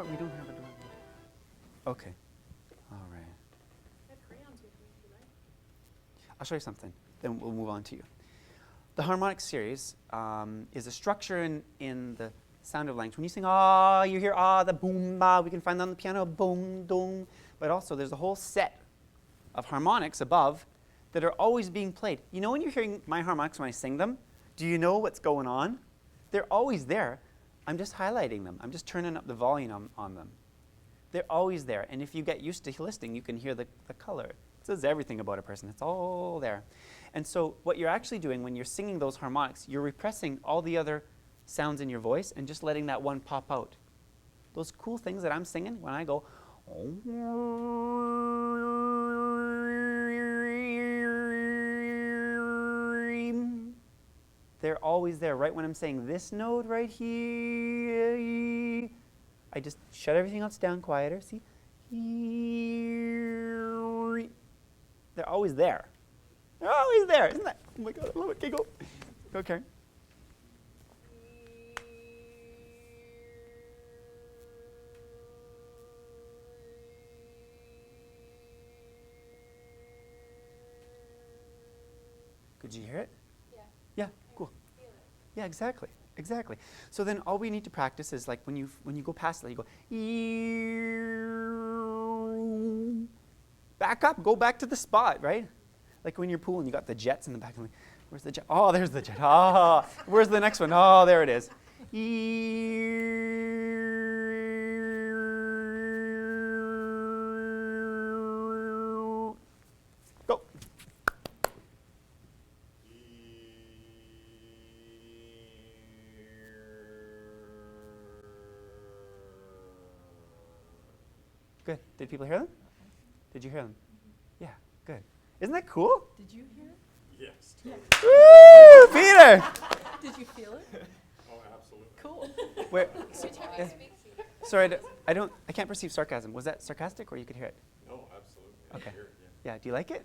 drawing? We don't have a drawing. Okay. All right. I have crayons with me if you like. I'll show you something. Then we'll move on to you. The harmonic series is a structure in the sound of language. When you sing ah, you hear ah, the boom, ba. We can find that on the piano, boom, dong. But also there's a whole set of harmonics above that are always being played. You know when you're hearing my harmonics when I sing them, do you know what's going on? They're always there. I'm just highlighting them. I'm just turning up the volume on them. They're always there. And if you get used to listening, you can hear the color. It says everything about a person. It's all there. And so what you're actually doing when you're singing those harmonics, you're repressing all the other sounds in your voice and just letting that one pop out. Those cool things that I'm singing when I go, they're always there. Right when I'm saying this note right here, I just shut everything else down quieter. See? They're always there. They're always there. Isn't that? Oh my God, I love it. Okay, go. Okay. Could you hear it? Yeah. Yeah, cool. Feel it. Yeah, exactly. Exactly. So then all we need to practice is like when you go past that, you go back up, go back to the spot, right? Like when you're pooling, you got the jets in the back. Where's the jet? Oh, there's the jet. Ah, where's the next one? Oh, there it is. Go. Good. Did people hear them? Did you hear them? Yeah, good. Isn't that cool? Did you hear it? Yes. Woo, Peter! Did you feel it? Oh, absolutely. Cool. Where, Every time I speak, sorry, I can't perceive sarcasm. Was that sarcastic or you could hear it? No, absolutely. I Okay. hear it, Yeah, do you like it?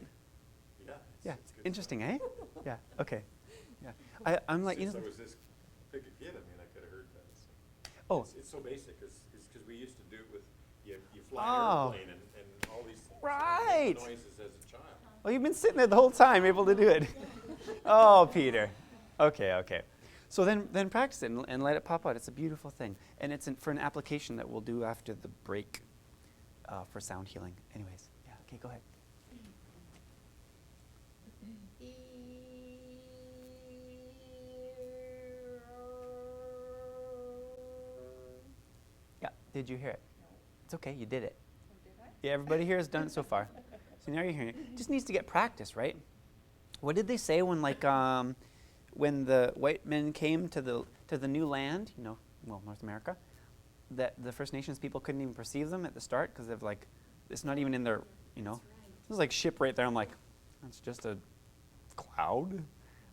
yeah. Yeah, It's good interesting, stuff. eh? Yeah, okay. Yeah, I'm like, you Since know, I was this big a kid, I mean, I could have heard that. So. oh, It's so basic, because we used to do it with, you fly Oh. an airplane and all these things. Right. Noises as a child. well, you've been sitting there the whole time able to do it. Oh, Peter. Okay, okay. So then practice it and let it pop out. It's a beautiful thing. And it's for an application that we'll do after the break for sound healing. Anyways, yeah, okay, go ahead. Yeah, did you hear it? It's okay, you did it. Yeah, everybody here has done it so far. So now you're hearing it. It just needs to get practice, right? What did they say when when the white men came to the new land, North America, that the First Nations people couldn't even perceive them at the start because of it's not even in their, There's like ship right there. I'm like, that's just a cloud?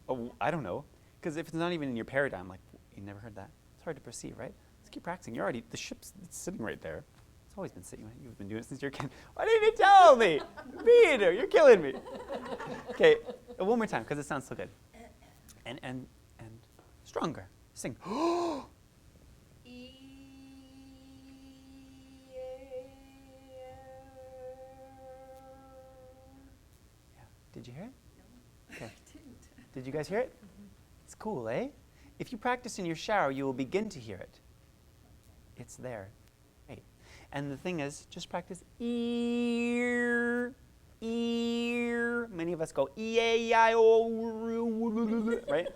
Oh, I don't know. Because if it's not even in your paradigm, like, you never heard that. It's hard to perceive, right? Let's keep practicing. The ship's sitting right there. It's always been sitting. You've been doing it since you're a kid. Why didn't you tell me? Peter, you're killing me. Okay, one more time, because it sounds so good. And stronger. Sing. Yeah. Did you hear it? No, Okay. I didn't. Did you guys hear it? It's cool, eh? If you practice in your shower, you will begin to hear it. It's there. Right. And the thing is, just practice ear, ear. Many of us go E-A-I-O, right?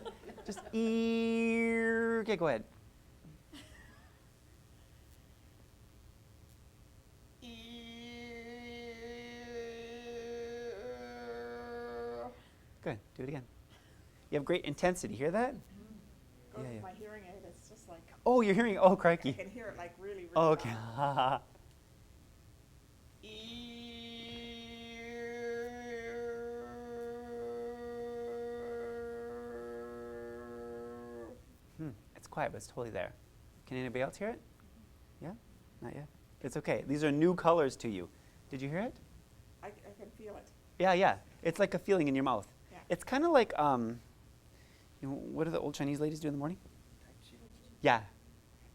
Just ear. Okay, go ahead. Good. Do it again. You have great intensity. Hear that? Go Yeah, with yeah. my hearing aid, it's just like, Oh, you're hearing. Oh, I crikey. can hear it like really, really Oh, okay. loud. It's quiet, but it's totally there. Can anybody else hear it? Yeah? Not yet? It's okay. These are new colors to you. Did you hear it? I can feel it. Yeah, yeah. It's like a feeling in your mouth. Yeah. It's kind of like, what do the old Chinese ladies do in the morning? Yeah.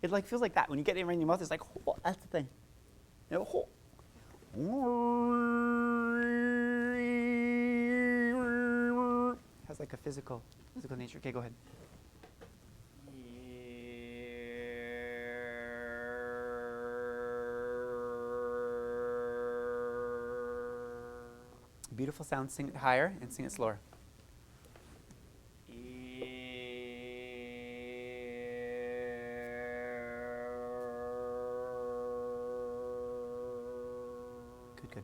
It like feels like that when you get it right in your mouth. It's like that's the thing. You know, has like a physical nature. Okay, go ahead. Beautiful sound. Sing it higher and sing it slower. Good, good.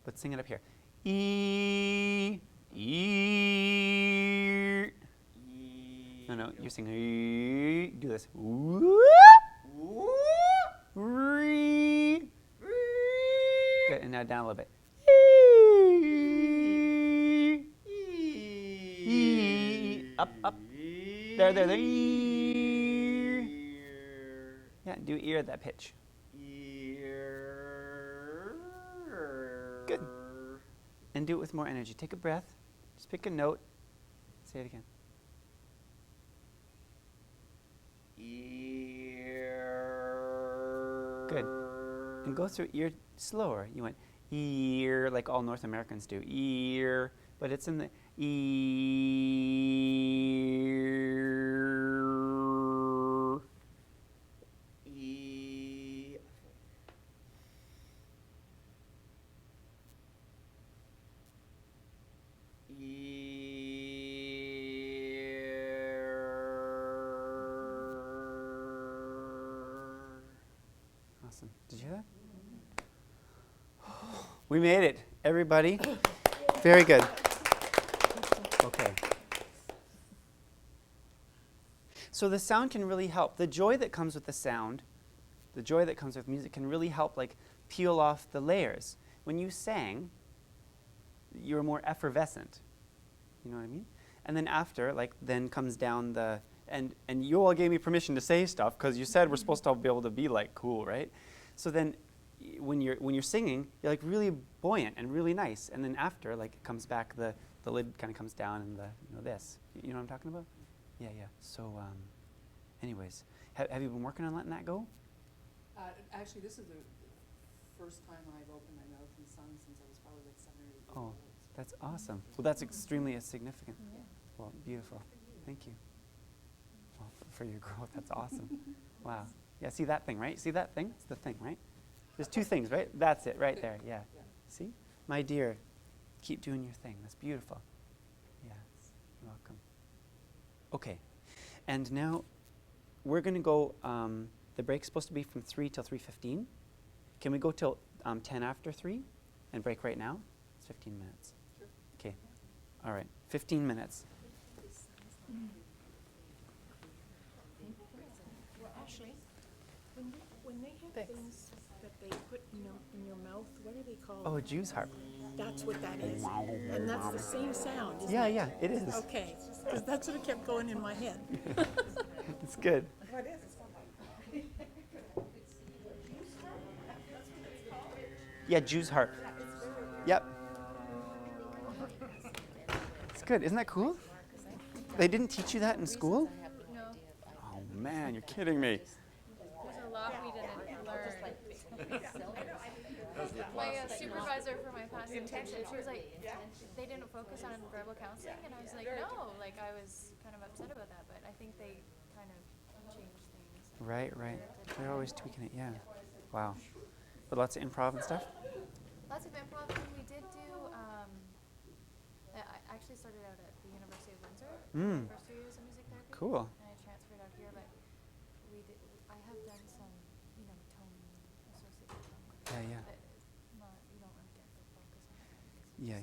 But sing it up here. No, you're singing. Do this. Good, and now down a little bit. Up. There. Yeah, do ear at that pitch. Good. And do it with more energy. Take a breath. Just pick a note. Say it again. Good. And go through ear slower. You went ear like all North Americans do. Ear. But it's in the ear. Awesome. Did you hear that? We made it, everybody. Very good. Okay. So the sound can really help. The joy that comes with the sound, the joy that comes with music can really help like peel off the layers. When you sang, you were more effervescent. You know what I mean? And then after, like, then comes down the, and you all gave me permission to say stuff because you said we're supposed to all be able to be like cool, right? So then when you're singing, you're like really buoyant and really nice. And then after, like, it comes back, the lid kind of comes down and this. You know what I'm talking about? Yeah. So anyways, have you been working on letting that go? Actually, this is the first time I've opened my mouth and sung since I was probably like 7 or 8 years Oh, old. that's awesome. Well, that's extremely significant. Yeah. Well, beautiful. Thank you. Well, for your growth, that's awesome. Wow. Yeah, see that thing, right? See that thing? It's the thing, right? There's two things, right? That's it, right there. Yeah. See? My dear, keep doing your thing. That's beautiful. Yeah. You're welcome. Okay. And now we're going to go, the break's supposed to be from 3 till 3:15. Can we go till 10 after 3 and break right now? It's 15 minutes. Sure. Okay. All right. 15 minutes. Well, Ashley, when they have things that they put in your mouth, what are they called? Oh, a Jew's harp. That's what that is. And that's the same sound, isn't Yeah, it? yeah, it is. Okay, because that's what kept going in my head. It's good. What is it? Yeah, Jew's harp. Yep. It's good. Isn't that cool? They didn't teach you that in school? No, Oh man, you're kidding me. there's a lot we didn't learn. My supervisor for my past internship, she was like, they didn't focus on verbal counseling, and I was like, no, like I was kind of upset about that, but I think they kind of changed things. Right. They're always tweaking it, yeah. Wow. But lots of improv and stuff? Lots of improv, and we did do, I actually started out at the University of Windsor, Mm. first 2 years of music therapy. Cool. And I transferred out here, but I have done some, tone associated tone. Yeah. But it's not, you don't really get the focus on that. Yeah.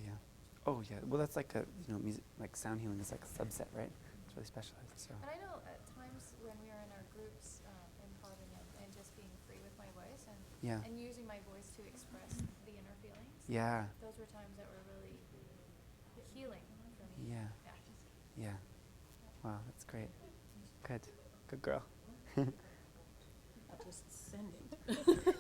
Oh yeah. Well, that's like music, like sound healing is like a subset, right? It's really specialized. So. And I know at times when we are in our groups, improvising and just being free with my voice Yeah. and using my voice to express the inner feelings, Yeah. those were times that were really healing for me. Yeah. Yeah. Wow, that's great. Good girl. I'll just send it.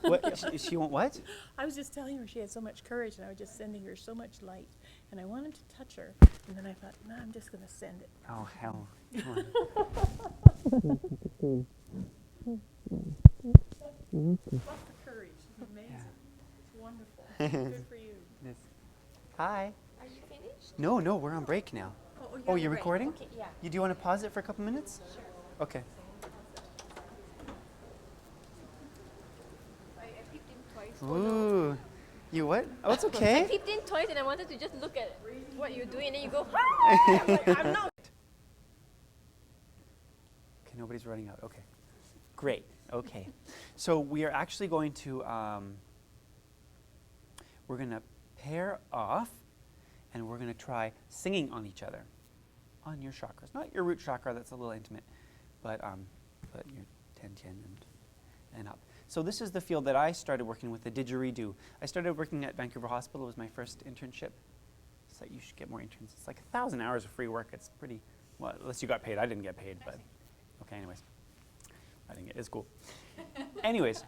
What? She won't what? I was just telling her she had so much courage, and I was just sending her so much light. And I wanted to touch her, and then I thought, no, I'm just going to send it. Oh hell. Come on. mic now. Oh, you're recording? Okay, yeah. Do you want to pause it for a couple minutes? Sure. Okay. I peeped in twice. Ooh. You what? Oh, it's I okay. peeped in twice and I wanted to just look at what you're doing and then you go, "Ah!" I'm like, I'm not. Okay, nobody's running out. Okay. Great. Okay. So we are actually going to, we're going to pair off and we're going to try singing on each other, on your chakras. Not your root chakra, that's a little intimate, but your 10, 10 and up. So this is the field that I started working with, the didgeridoo. I started working at Vancouver Hospital. It was my first internship. So you should get more interns. It's like 1,000 hours of free work. It's pretty, well, unless you got paid. I didn't get paid, but okay, anyways. I didn't get, it's cool. Anyways,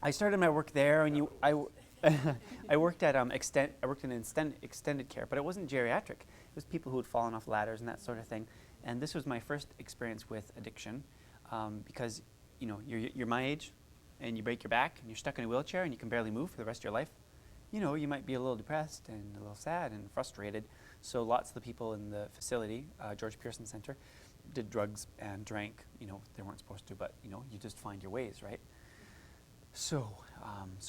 I started my work there, and I worked at I worked in extended care, but it wasn't geriatric. It was people who had fallen off ladders and that sort of thing. And this was my first experience with addiction, because you're my age, and you break your back, and you're stuck in a wheelchair, and you can barely move for the rest of your life. You might be a little depressed and a little sad and frustrated. So lots of the people in the facility, George Pearson Center, did drugs and drank. They weren't supposed to, but you just find your ways, right? So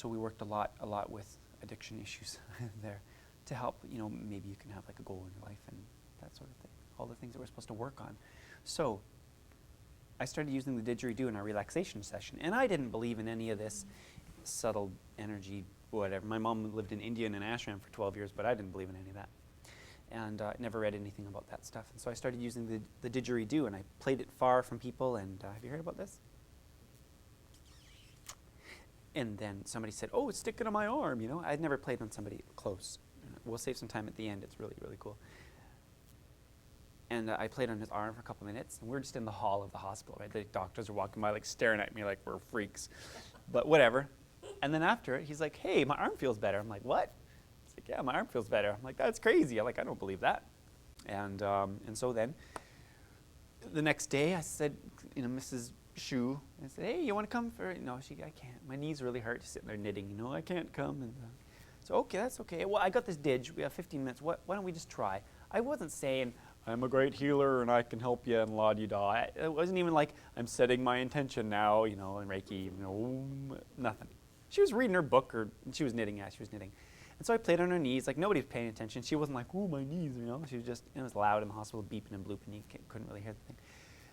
we worked a lot with addiction issues there to help. Maybe you can have like a goal in your life and that sort of thing. All the things that we're supposed to work on. So I started using the didgeridoo in our relaxation session, and I didn't believe in any of this subtle energy, whatever. My mom lived in India in an ashram for 12 years, but I didn't believe in any of that. And never read anything about that stuff. And so I started using the didgeridoo, and I played it far from people. And have you heard about this? And then somebody said, "Oh, it's sticking on my arm." I'd never played on somebody close. We'll save some time at the end. It's really, really cool. And I played on his arm for a couple minutes, and we're just in the hall of the hospital, right? The doctors are walking by, like staring at me like we're freaks, but whatever. And then after it, he's like, "Hey, my arm feels better." I'm like, "What?" He's like, "Yeah, my arm feels better." I'm like, "That's crazy." I don't believe that. And so then, the next day, I said, Mrs. Shu, I said, "Hey, you want to come for?" No, I can't. My knees really hurt. Just sitting there knitting. I can't come. And so okay, that's okay. Well, I got this didge. We have 15 minutes. Why don't we just try? I wasn't saying, "I'm a great healer and I can help you," and la-di-da. It wasn't even like, "I'm setting my intention now," and Reiki, nothing. She was reading her book, and she was knitting. Yeah, she was knitting. And so I played on her knees, like nobody was paying attention. She wasn't like, "Ooh, my knees," She was just, it was loud in the hospital, beeping and blooping. You couldn't really hear the thing.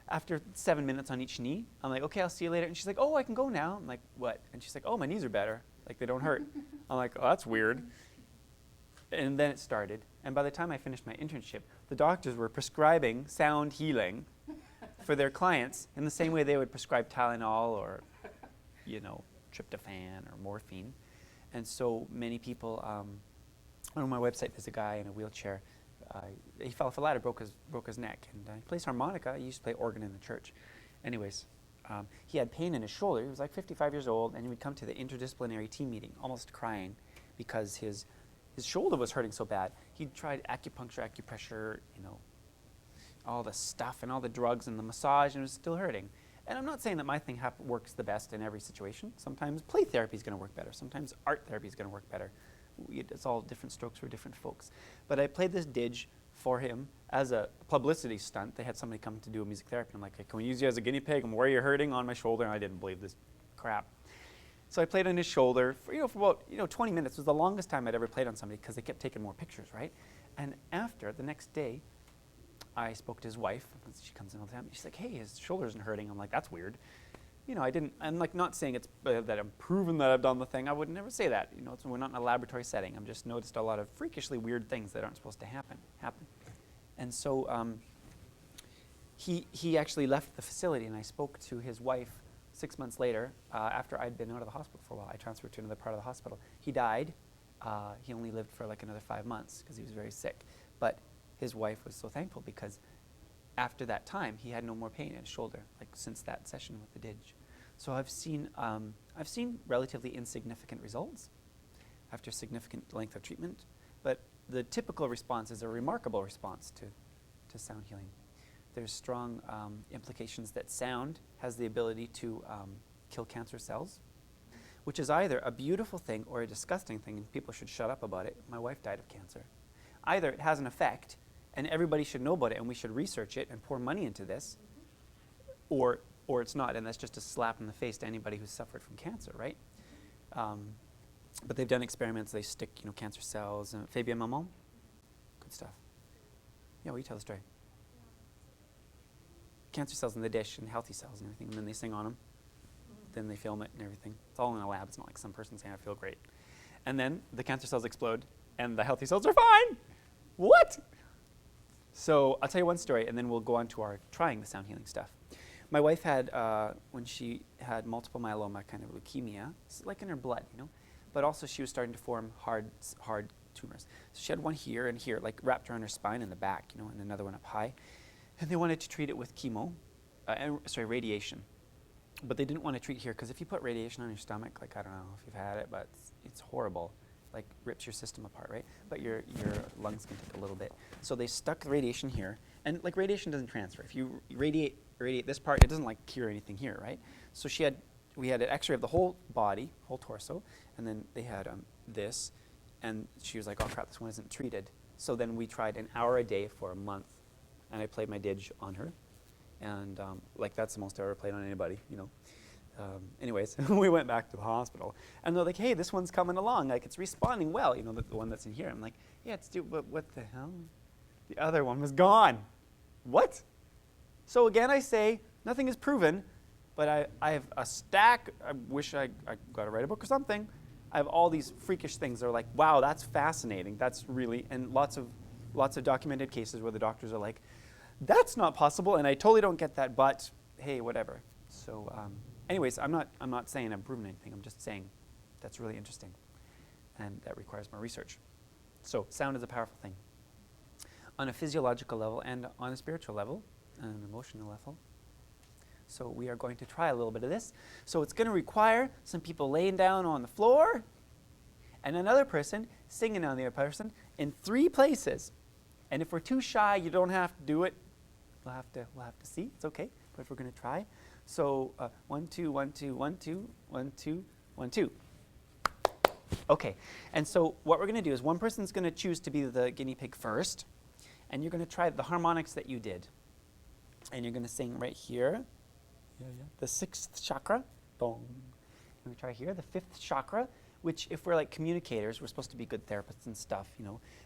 After 7 minutes on each knee, I'm like, "Okay, I'll see you later." And she's like, "Oh, I can go now." I'm like, "What?" And she's like, "Oh, my knees are better. Like, they don't hurt." I'm like, "Oh, that's weird." And then it started. And by the time I finished my internship, the doctors were prescribing sound healing for their clients in the same way they would prescribe Tylenol or, tryptophan or morphine. And so many people, on my website, there's a guy in a wheelchair. He fell off a ladder, broke his neck, and he plays harmonica. He used to play organ in the church. Anyways, he had pain in his shoulder. He was like 55 years old, and he would come to the interdisciplinary team meeting almost crying because his shoulder was hurting so bad. He tried acupuncture, acupressure, all the stuff and all the drugs and the massage, and it was still hurting. And I'm not saying that my thing works the best in every situation. Sometimes play therapy is going to work better. Sometimes art therapy is going to work better. It's all different strokes for different folks. But I played this didge for him as a publicity stunt. They had somebody come to do a music therapy. I'm like, "Hey, can we use you as a guinea pig? I'm where you're hurting on my shoulder." And I didn't believe this crap. So I played on his shoulder for about 20 minutes. It was the longest time I'd ever played on somebody because they kept taking more pictures, right? And after, the next day, I spoke to his wife. She comes in all the time. She's like, "Hey, his shoulder isn't hurting." I'm like, "That's weird." I'm like not saying it's that I'm proving that I've done the thing. I would never say that. We're not in a laboratory setting. I've just noticed a lot of freakishly weird things that aren't supposed to happen. And so he actually left the facility, and I spoke to his wife 6 months later after I'd been out of the hospital for a while. I transferred to another part of the hospital. He died. He only lived for like another 5 months because he was very sick. But his wife was so thankful because after that time, he had no more pain in his shoulder, like since that session with the didge. So I've seen relatively insignificant results after significant length of treatment, but the typical response is a remarkable response to sound healing. There's strong implications that sound has the ability to kill cancer cells, which is either a beautiful thing or a disgusting thing, and people should shut up about it. My wife died of cancer. Either it has an effect, and everybody should know about it, and we should research it and pour money into this, or it's not, and that's just a slap in the face to anybody who's suffered from cancer, right? But they've done experiments. They stick, cancer cells. Fabian Maman, good stuff. Yeah, will you tell the story? Cancer cells in the dish and healthy cells and everything, and then they sing on them. Then they film it and everything. It's all in a lab. It's not like some person saying, I feel great. And then the cancer cells explode, and the healthy cells are fine. What? So I'll tell you one story, and then we'll go on to our trying the sound healing stuff. My wife had, when she had multiple myeloma, kind of leukemia, like in her blood, but also she was starting to form hard tumors. So she had one here and here, like wrapped around her spine in the back, and another one up high. And they wanted to treat it with radiation. But they didn't want to treat here, because if you put radiation on your stomach, like, I don't know if you've had it, but it's horrible. Like, rips your system apart, right? But your lungs can take a little bit. So they stuck the radiation here. And, like, radiation doesn't transfer. If you radiate this part, it doesn't, like, cure anything here, right? So we had an x-ray of the whole body, whole torso, and then they had this. And she was like, oh, crap, this one isn't treated. So then we tried an hour a day for a month. And I played my didge on her. And that's the most I ever played on anybody, Anyways, we went back to the hospital. And they're like, hey, this one's coming along. Like, it's responding well, the one that's in here. I'm like, yeah, but what the hell? The other one was gone. What? So again, I say, nothing is proven, but I have a stack. I wish I got to write a book or something. I have all these freakish things. They're like, wow, that's fascinating. That's really, and lots of documented cases where the doctors are like, that's not possible, and I totally don't get that, but hey, whatever. So anyways, I'm not saying I'm proving anything. I'm just saying that's really interesting, and that requires more research. So sound is a powerful thing on a physiological level and on a spiritual level and an emotional level. So we are going to try a little bit of this. So it's going to require some people laying down on the floor and another person singing on the other person in 3 places. And if we're too shy, you don't have to do it. We'll have to see. It's okay. But if we're going to try, so 1, 2, 1, 2, 1, 2, 1, 2, 1, 2. Okay. And so what we're going to do is one person's going to choose to be the guinea pig first, and you're going to try the harmonics that you did, and you're going to sing right here. The 6th chakra. Boom. And we try here the 5th chakra, which if we're like communicators, we're supposed to be good therapists and stuff,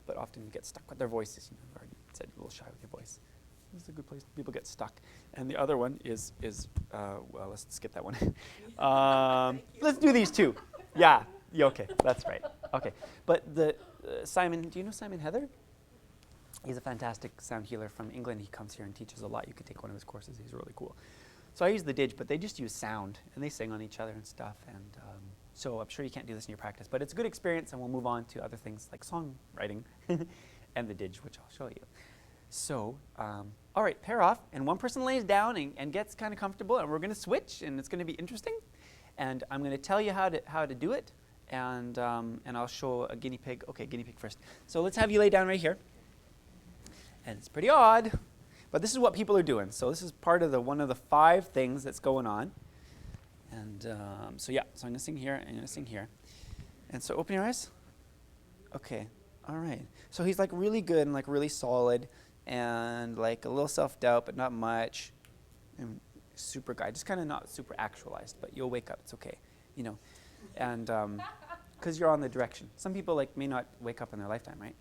but often we get stuck with their voices. I've already said you're a little shy with your voice. This is a good place. People get stuck. And the other one is well, let's skip that one. Let's do these 2. Yeah, okay, that's right. Okay, but Simon, do you know Simon Heather? He's a fantastic sound healer from England. He comes here and teaches a lot. You could take one of his courses. He's really cool. So I use the didge, but they just use sound, and they sing on each other and stuff. And so I'm sure you can't do this in your practice, but it's a good experience, and we'll move on to other things like songwriting and the didge, which I'll show you. So, all right, pair off, and one person lays down and gets kind of comfortable, and we're going to switch, and it's going to be interesting. And I'm going to tell you how to do it, and I'll show a guinea pig. Okay, guinea pig first. So let's have you lay down right here. And it's pretty odd, but this is what people are doing. So this is part of one of the 5 things that's going on. And so I'm going to sing here, and I'm going to sing here. And so open your eyes. Okay, all right. So he's like really good and like really solid and like a little self-doubt, but not much. And super guy, just kind of not super actualized, but you'll wake up. It's okay, And because you're on the direction. Some people like may not wake up in their lifetime, right?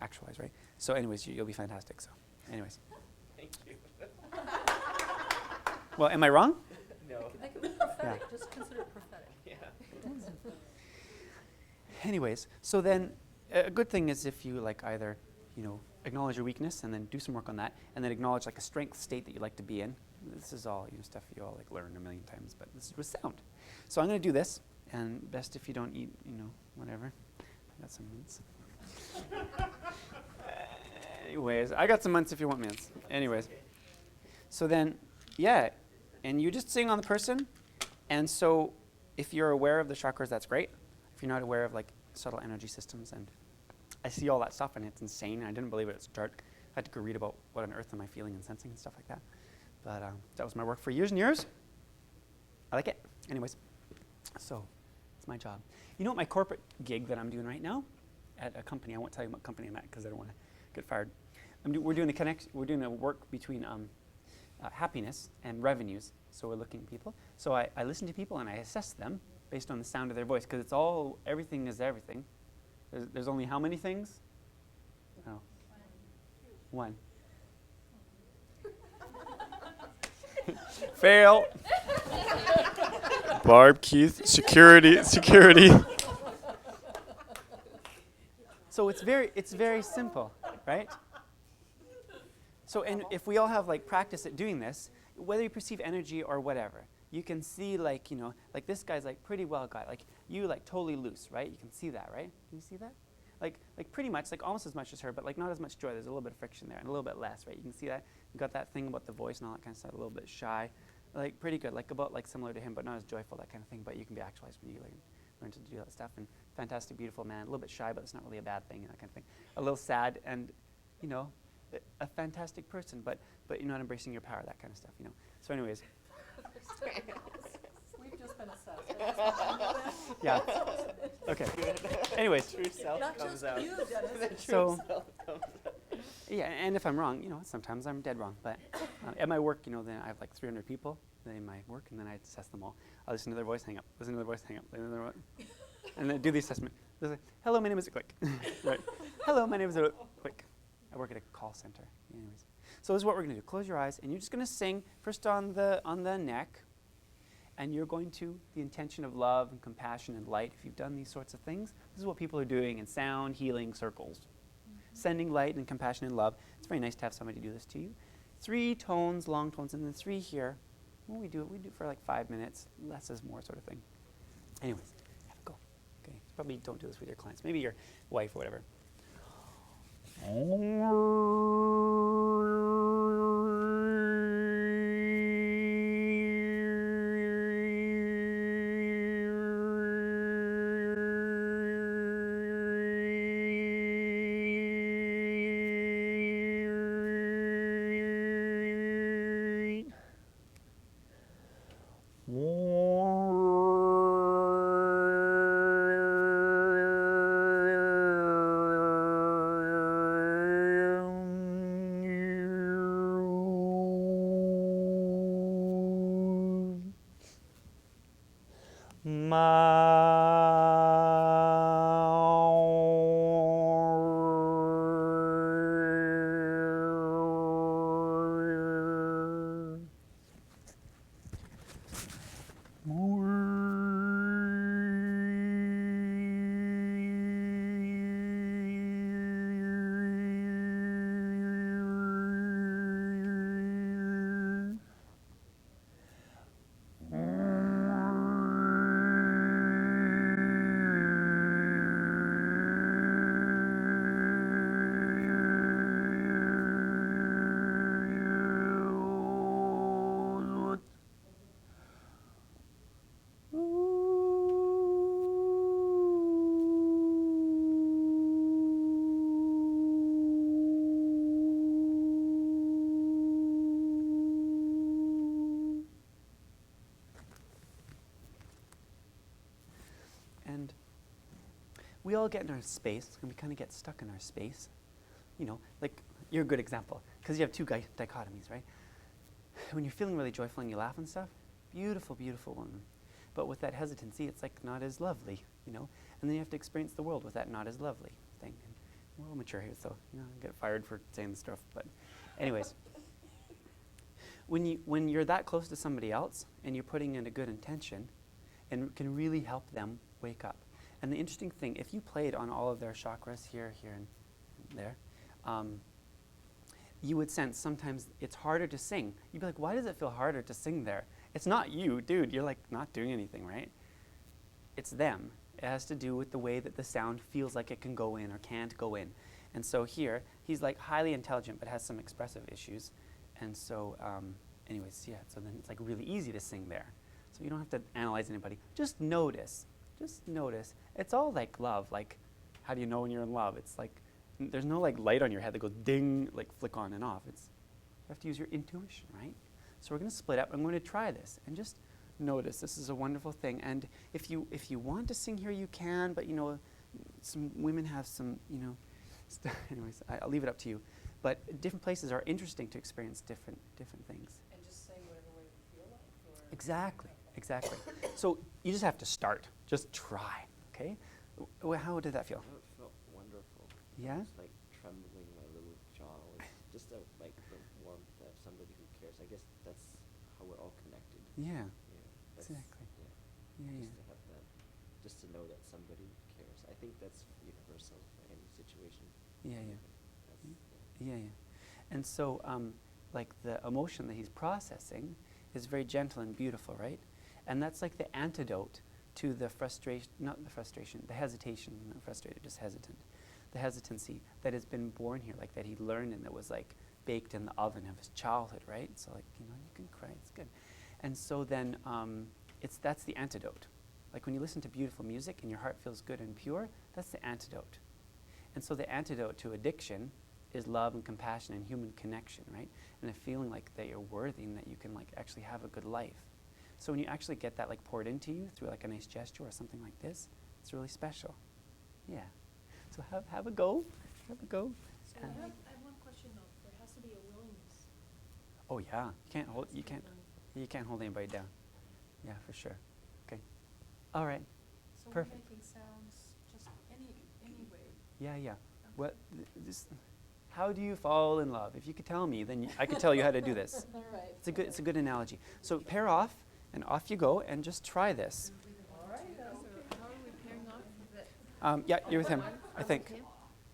Actualize, right? So anyways, you'll be fantastic. So anyways. Thank you. Well, am I wrong? No. That could be prophetic. Yeah. Just consider it prophetic. Yeah. Anyways, so then a good thing is if you like either, acknowledge your weakness and then do some work on that, and then acknowledge like a strength state that you like to be in. This is all stuff you all like learned a million times, but this is with sound. So I'm going to do this, and best if you don't eat, whatever. I got some mints. Anyways, I got some mints if you want mints. Anyways, so then, and you just sing on the person, and so if you're aware of the chakras, that's great. If you're not aware of like subtle energy systems, and I see all that stuff, and it's insane. I didn't believe it at start. I had to go read about what on earth am I feeling and sensing and stuff like that. But that was my work for years and years. I like it. Anyways, so it's my job. You know what my corporate gig that I'm doing right now at a company, I won't tell you what company I'm at because I don't want to get fired. we're doing a connection. We're doing a work between happiness and revenues. So we're looking at people. So I listen to people and I assess them based on the sound of their voice, because it's all, everything is everything. There's only how many things? Oh. One. Fail. Barb, Keith, security. So it's very simple, right? So, and if we all have like practice at doing this, whether you perceive energy or whatever, you can see like, you know, like this guy's like pretty well got, like you like totally loose, right? You can see that, right? Can you see that? Like pretty much, like almost as much as her, but like not as much joy. There's a little bit of friction there and a little bit less, right? You can see that. You got that thing about the voice and all that kind of stuff, a little bit shy. Like pretty good, like about like similar to him, but not as joyful, that kind of thing. But you can be actualized when you learn to do that stuff. And fantastic, beautiful man, a little bit shy, but it's not really a bad thing, and that kind of thing. A little sad and, you know, a fantastic person, but you're not embracing your power, that kind of stuff, you know. So anyways. We've just been assessed. Yeah. Okay. Anyways. True self comes out. So, yeah, and if I'm wrong, you know, sometimes I'm dead wrong. But at my work, you know, then I have like 300 people in my work, and then I assess them all. I listen to their voice, hang up. Listen to their voice, hang up. Listen to their voice. And then do the assessment. They're like, hello, my name is Click. Right. Hello, my name is Click. I work at a call center. Anyways. So this is what we're going to do. Close your eyes, and you're just going to sing first on the neck. And you're going to, the intention of love and compassion and light. If you've done these sorts of things, this is what people are doing in sound healing circles. Sending light and compassion and love. It's very nice to have somebody do this to you. 3 tones, long tones, and then 3 here. When we do it for like 5 minutes. Less is more sort of thing. Anyways, have a go. Okay. Probably don't do this with your clients. Maybe your wife or whatever. And we all get in our space, and we kind of get stuck in our space. You know, like, you're a good example, because you have 2 dichotomies, right? When you're feeling really joyful and you laugh and stuff, beautiful, beautiful woman. But with that hesitancy, it's like not as lovely, you know? And then you have to experience the world with that not as lovely thing. And we're all mature here, so, you know, I get fired for saying this stuff. But anyways, when you're that close to somebody else, and you're putting in a good intention, and can really help them wake up. And the interesting thing, if you played on all of their chakras here, here, and there, you would sense sometimes it's harder to sing. You'd be like, why does it feel harder to sing there? It's not you, dude. You're like not doing anything, right? It's them. It has to do with the way that the sound feels like it can go in or can't go in. And so here, he's like highly intelligent but has some expressive issues. And so, anyways, yeah, so then it's like really easy to sing there. So you don't have to analyze anybody. Just notice. Just notice. It's all like love. Like, how do you know when you're in love? It's like, there's no like light on your head that goes ding, like flick on and off. It's, you have to use your intuition, right? So we're going to split up. I'm going to try this and just notice. This is a wonderful thing. And if you want to sing here, you can. But you know, some women have some, you know, anyways, I'll leave it up to you. But different places are interesting to experience different things. And just saying whatever way you feel like, or? Exactly, exactly. So you just have to start. Just try, okay? How did that feel? It felt wonderful. Yeah? Just like trembling my little jaw. Just like the warmth of somebody who cares. I guess that's how we're all connected. Yeah, That's, exactly. Yeah. Yeah, Just to have that, just to know that somebody cares. I think that's universal for any situation. yeah, yeah. That's, Yeah, yeah. And so, like the emotion that he's processing is very gentle and beautiful, right? And that's like the antidote to the frustration, not the frustration, the hesitation, not frustrated, just hesitant. The hesitancy that has been born here, like that he learned and that was like baked in the oven of his childhood, right? So like, you know, you can cry, it's good. And so then that's the antidote. Like when you listen to beautiful music and your heart feels good and pure, that's the antidote. And so the antidote to addiction is love and compassion and human connection, right? And a feeling like that you're worthy and that you can like actually have a good life. So when you actually get that like poured into you through like a nice gesture or something like this, it's really special. Yeah. So have a go. Have a go. So I have one question though. There has to be a willingness. Oh yeah. You can't hold anybody down. Yeah, for sure. Okay. All right. So Perfect. we're making sounds just any way. Yeah, yeah. What this? How do you fall in love? If you could tell me, then I could tell you how to do this. All right. It's a good analogy. So pair off, and off you go, and just try this. All right. How are we pairing off? Yeah, you're with him, I think.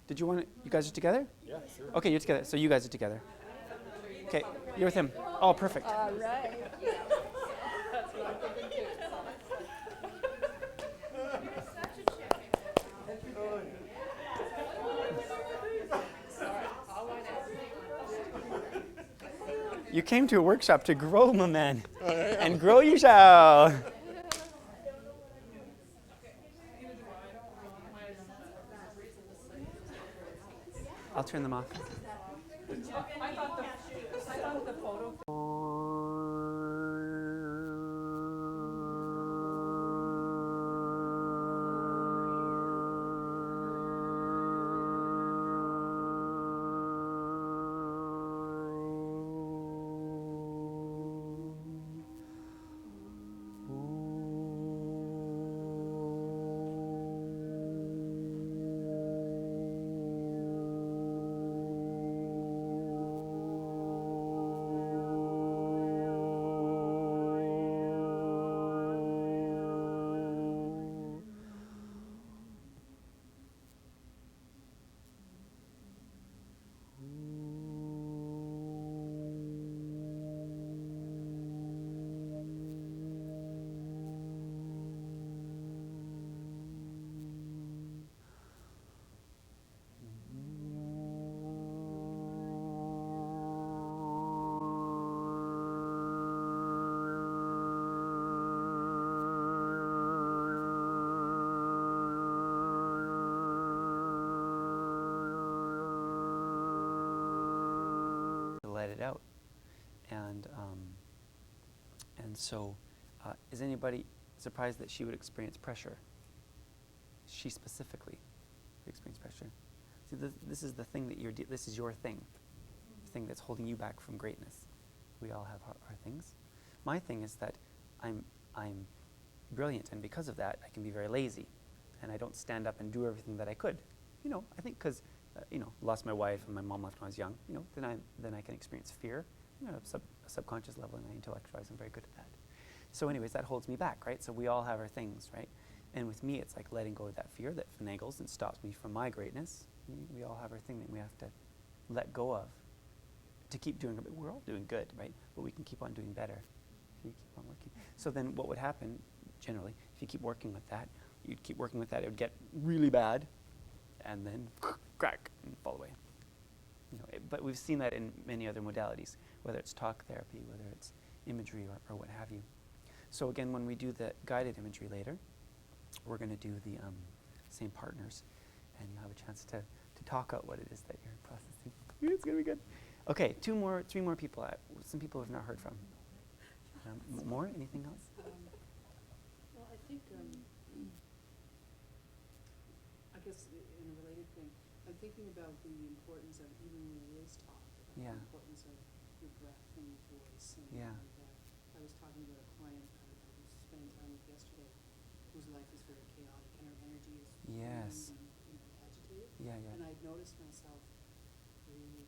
Did you want to? You guys are together? Yeah, sure. Okay, you're together. So you guys are together. Okay, you're with him. Oh, perfect. All right. That's what I'm thinking too. You came to a workshop to grow, my man, and grow you shall. I'll turn them off. I thought the photo. Let it out. And so, is anybody surprised that she would experience pressure? She specifically would experience pressure. See, this is the thing that this is your thing, the thing that's holding you back from greatness. We all have our things. My thing is that I'm brilliant, and because of that, I can be very lazy, and I don't stand up and do everything that I could. You know, I think because lost my wife and my mom left when I was young. You know, then I can experience fear, at a subconscious level, and I intellectualize. I'm very good at that. So, anyways, that holds me back, right? So we all have our things, right? And with me, it's like letting go of that fear that finagles and stops me from my greatness. We all have our thing that we have to let go of to keep doing. We're all doing good, right? But we can keep on doing better if you keep on working. So then, what would happen generally if you keep working with that? You'd keep working with that. It would get really bad, and then crack and fall away. But we've seen that in many other modalities, whether it's talk therapy, whether it's imagery, or what have you. So again, when we do the guided imagery later, we're going to do the same partners, and you'll have a chance to talk out what it is that you're processing. It's going to be good. Okay, 3 more people. Some people we've not heard from. More? Anything else? Well, I think, I guess in a related thing, I'm thinking about the importance of, even when it is talk, about Yeah. the importance of your breath and your voice. And Yeah. I was talking about a client I was spending time with yesterday, whose life is very chaotic and her energy is Yes. really, agitated. Yeah, yeah. And I'd noticed myself really,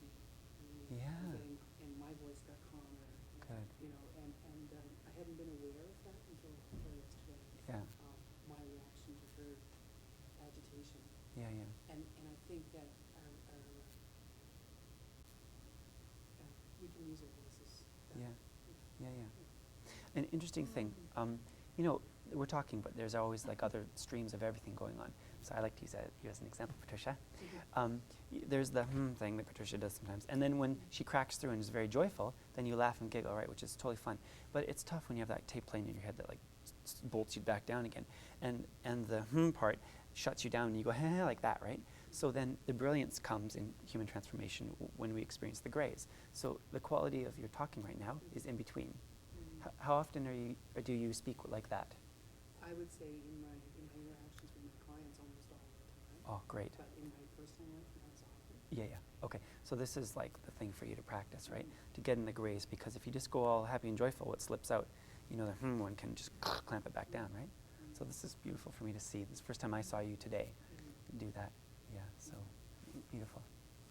Yeah. getting, and my voice got calmer. Good. And I hadn't been aware of that until yesterday. Yeah. My reaction to her agitation. Yeah, yeah. And I think that we can use our voices. Yeah. Yeah, yeah. An interesting thing, you know, we're talking, but there's always like other streams of everything going on. So I like to use you as an example, Patricia. There's the thing that Patricia does sometimes. And then when she cracks through and is very joyful, then you laugh and giggle, right, which is totally fun. But it's tough when you have that tape playing in your head that like bolts you back down again. And the part shuts you down and you go, like that, right? So then the brilliance comes in human transformation when we experience the grays. So the quality of your talking right now is in between. How often do you speak like that? I would say in my interactions with my clients almost all the time. Oh, great. But in my personal life, not as often. Yeah, yeah. Okay. So this is like the thing for you to practice, right? To get in the grays, because if you just go all happy and joyful, what slips out, you know, the one can just clamp it back down, right? So this is beautiful for me to see. This is the first time I saw you today do that. Yeah, so beautiful.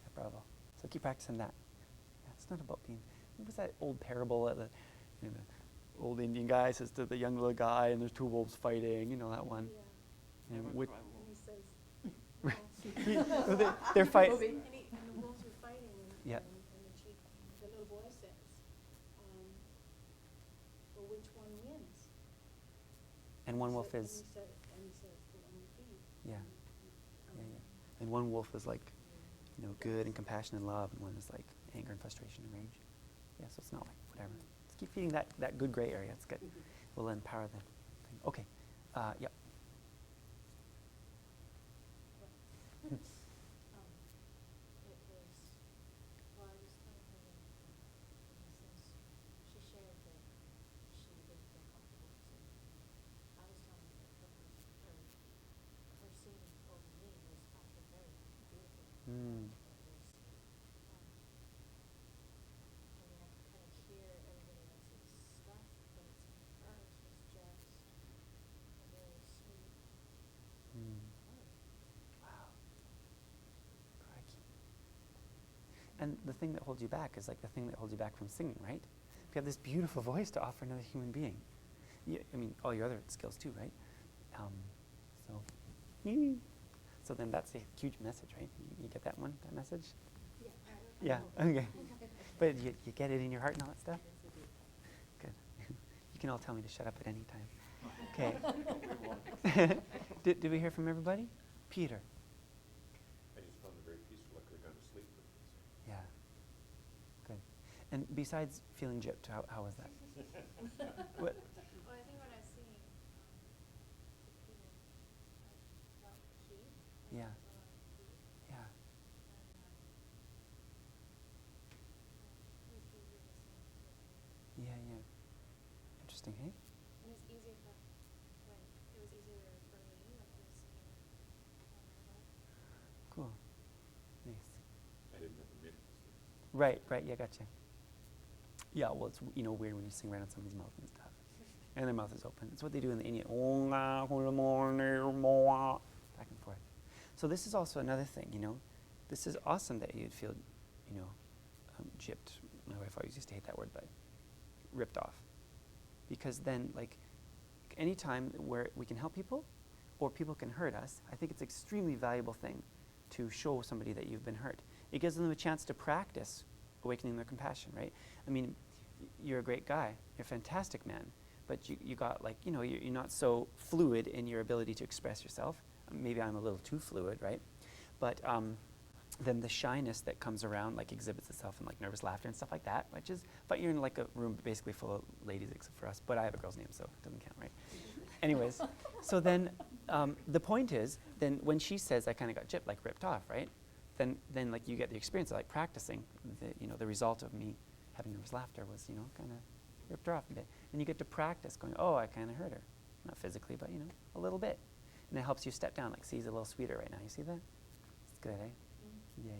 Yeah, bravo. So keep practicing that. Yeah, it's not about being, what was that old parable of the old Indian guy says to the young little guy, and there's two wolves fighting, you know that one. Yeah. And which, And he says, they're fighting. and the wolves are fighting, Yeah. and the little boy says, well, which one wins? And one wolf And is, he says, the one you feed. yeah, yeah, yeah. And one wolf is like, you know, good and compassion and love, and one is like anger and frustration and rage. Yeah, so it's not like whatever. Just keep feeding that good gray area. It's good. We'll empower the thing. Okay. Yep. It was, well, I was telling her that, in a sense, she shared that she didn't feel comfortable singing. I was telling her that her singing over me was actually very beautiful. Mm. It was, I mean, I could kind of hear everybody else's stuff, but hers was just a very sweet Mm. voice. Wow. Crikey. And the thing that holds you back is like the thing that holds you back from singing, right? If you have this beautiful voice to offer another human being. I mean, all your other skills too, right? So then that's a huge message, right? You get that one, that message? Yeah. Yeah, okay. But you get it in your heart and all that stuff? Good. You can all tell me to shut up at any time. Okay. Did we hear from everybody? Peter. I just found it very peaceful. I could have gone to sleep with it. Yeah. Good. And besides feeling gypped, how was that? What? Well, I think when I was singing to Peter, I felt heat. Yeah. There was a lot of heat. Yeah. And it was easier to sing with me. Yeah, yeah. Interesting, hey? And it was easier for me when I was singing on my own. Cool. Nice. I didn't have a minute to sleep. Right, yeah, gotcha. Yeah, well, it's weird when you sing right on somebody's mouth and stuff. And their mouth is open. It's what they do in the Indian. Back and forth. So this is also another thing, This is awesome that you'd feel, gypped. My wife always used to hate that word, but ripped off. Because then, like, any time where we can help people or people can hurt us, I think it's an extremely valuable thing to show somebody that you've been hurt. It gives them a chance to practice awakening their compassion, right? I mean, you're a great guy. You're a fantastic man. But you got, like, you're not so fluid in your ability to express yourself. Maybe I'm a little too fluid, right? But then the shyness that comes around, like, exhibits itself in, like, nervous laughter and stuff like that, which is, but you're in, like, a room basically full of ladies except for us. But I have a girl's name, so it doesn't count, right? Anyways, so then the point is, then when she says I kind of got gypped, like ripped off, right? Then like you get the experience of like practicing. The result of me having nervous laughter was kind of ripped her off a bit, and you get to practice going, oh, I kind of hurt her, not physically, but a little bit, and it helps you step down. Like, see, he's a little sweeter right now. You see that? It's good, eh? Yeah.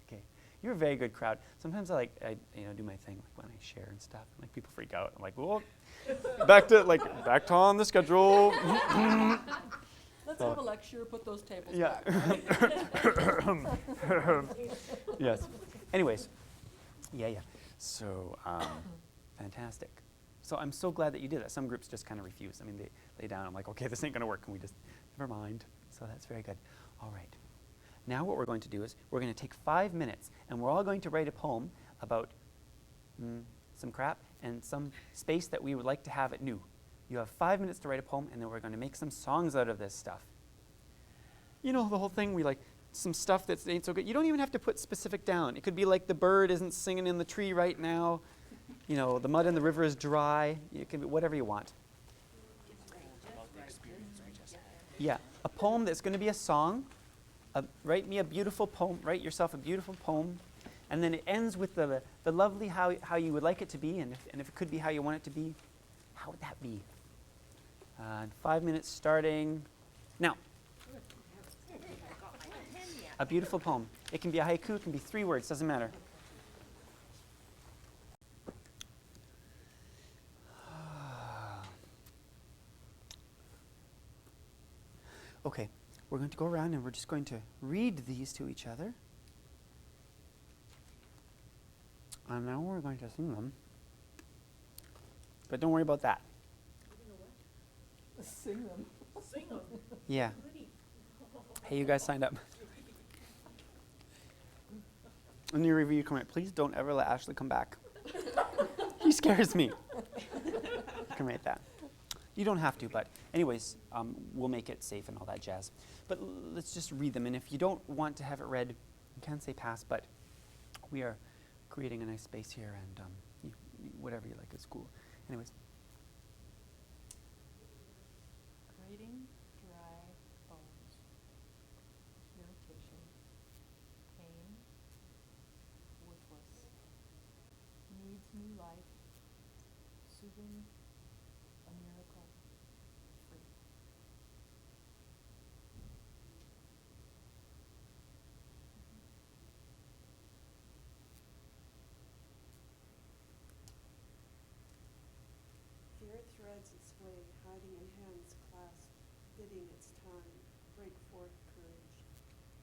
Okay. You're a very good crowd. Sometimes I do my thing like when I share and stuff. Like people freak out. I'm like, well, back to on the schedule. Let's have a lecture, put those tables Yeah. back. Yes. Anyways. Yeah. So, fantastic. So I'm so glad that you did that. Some groups just kind of refuse. I mean, they lay down. I'm like, okay, this ain't going to work. And we just, never mind. So that's very good. All right. Now what we're going to do is we're going to take 5 minutes, and we're all going to write a poem about some crap and some space that we would like to have it new. You have 5 minutes to write a poem, and then we're going to make some songs out of this stuff. You know, the whole thing, we like some stuff that ain't so good. You don't even have to put specific down. It could be like the bird isn't singing in the tree right now. You know, the mud in the river is dry. It can be whatever you want. Yeah, a poem that's going to be a song. Write me a beautiful poem. Write yourself a beautiful poem. And then it ends with the lovely how you would like it to be. And if it could be how you want it to be, how would that be? 5 minutes starting now. A beautiful poem. It can be a haiku. It can be 3 words. Doesn't matter. Okay. We're going to go around and we're just going to read these to each other. And now we're going to sing them. But don't worry about that. Sing them. Yeah. Hey, you guys signed up. In your review comment, please don't ever let Ashley come back. He scares me. You can write that. You don't have to, but anyways, we'll make it safe and all that jazz. But let's just read them. And if you don't want to have it read, you can say pass, but we are creating a nice space here, and whatever you like is cool. Anyways. Writing dry bones, irritation, pain, worthless, needs new life, soothing, a miracle, free. Fear threads its way, hiding in hands clasped, bidding its time, break forth courage,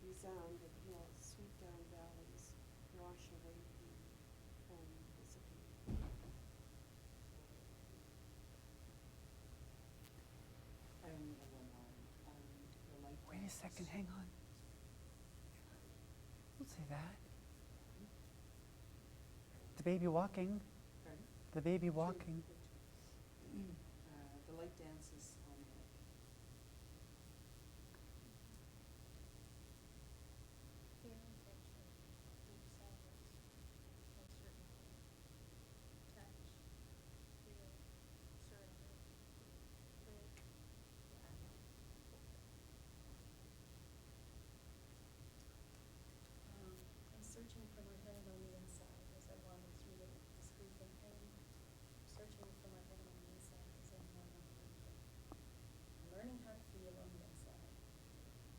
resound in hills, sweep down valleys, wash away pain, and dissipate. I only have one line. The light Wait a second, hang on. Don't say that. The baby walking. Pardon? The baby walking. The light dances on the lake. Fear and tension, deep silence, uncertainty, touch, feel, surrender, live, laugh, I'm searching for my heaven on the inside as I wander through the discreet and pain. Searching for my heaven on the inside as I wander through the pain. I'm learning how to feel on the inside.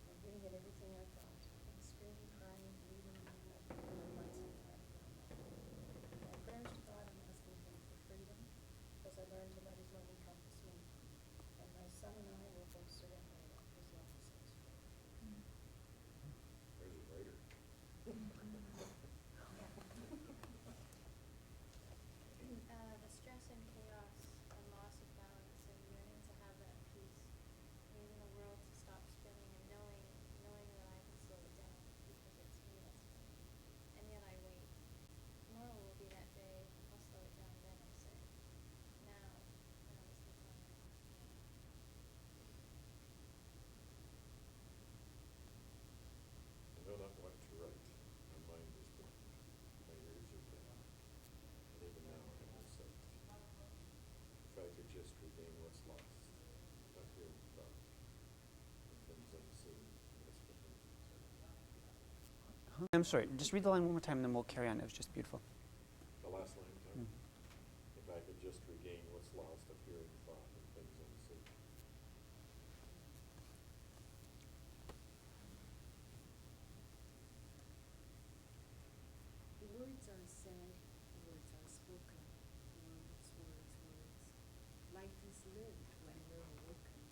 I'm giving it everything I've got. I'm screaming, crying, believing, and I find some clarity on that. In my prayers to God, I'm asking Him for freedom as I learn to let His love encompass me. And my son and I will both surrender as long as sets free. There's a writer. The stress and chaos and loss of balance and yearning to have that peace, needing the world to stop spinning and knowing that I can slow it down because it's me that's spinning. And yet I wait. Tomorrow will be that day. I'll slow it down then, I say. Now is the time. I know not what to write. My mind is blank. My ears are dead. And even now I have no sight. If I could just regain what's lost, not hearing thought, and things unseen, whisper things inside. I'm sorry, just read the line one more time, and then we'll carry on. It was just beautiful. The last line, Tom. If I could just regain what's lost of hearing thought and things unseen. lived when we're awoken,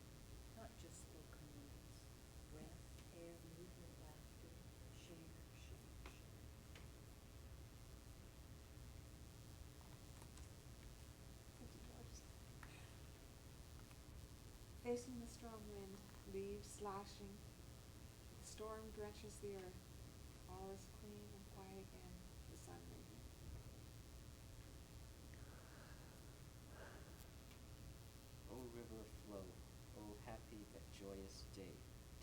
not just spoken words, breath, air, movement, laughter, share, share, share. Facing the strong wind, leaves slashing, the storm drenches the earth. All is clean and quiet again, the sun radiant. O river flow, O happy that joyous day,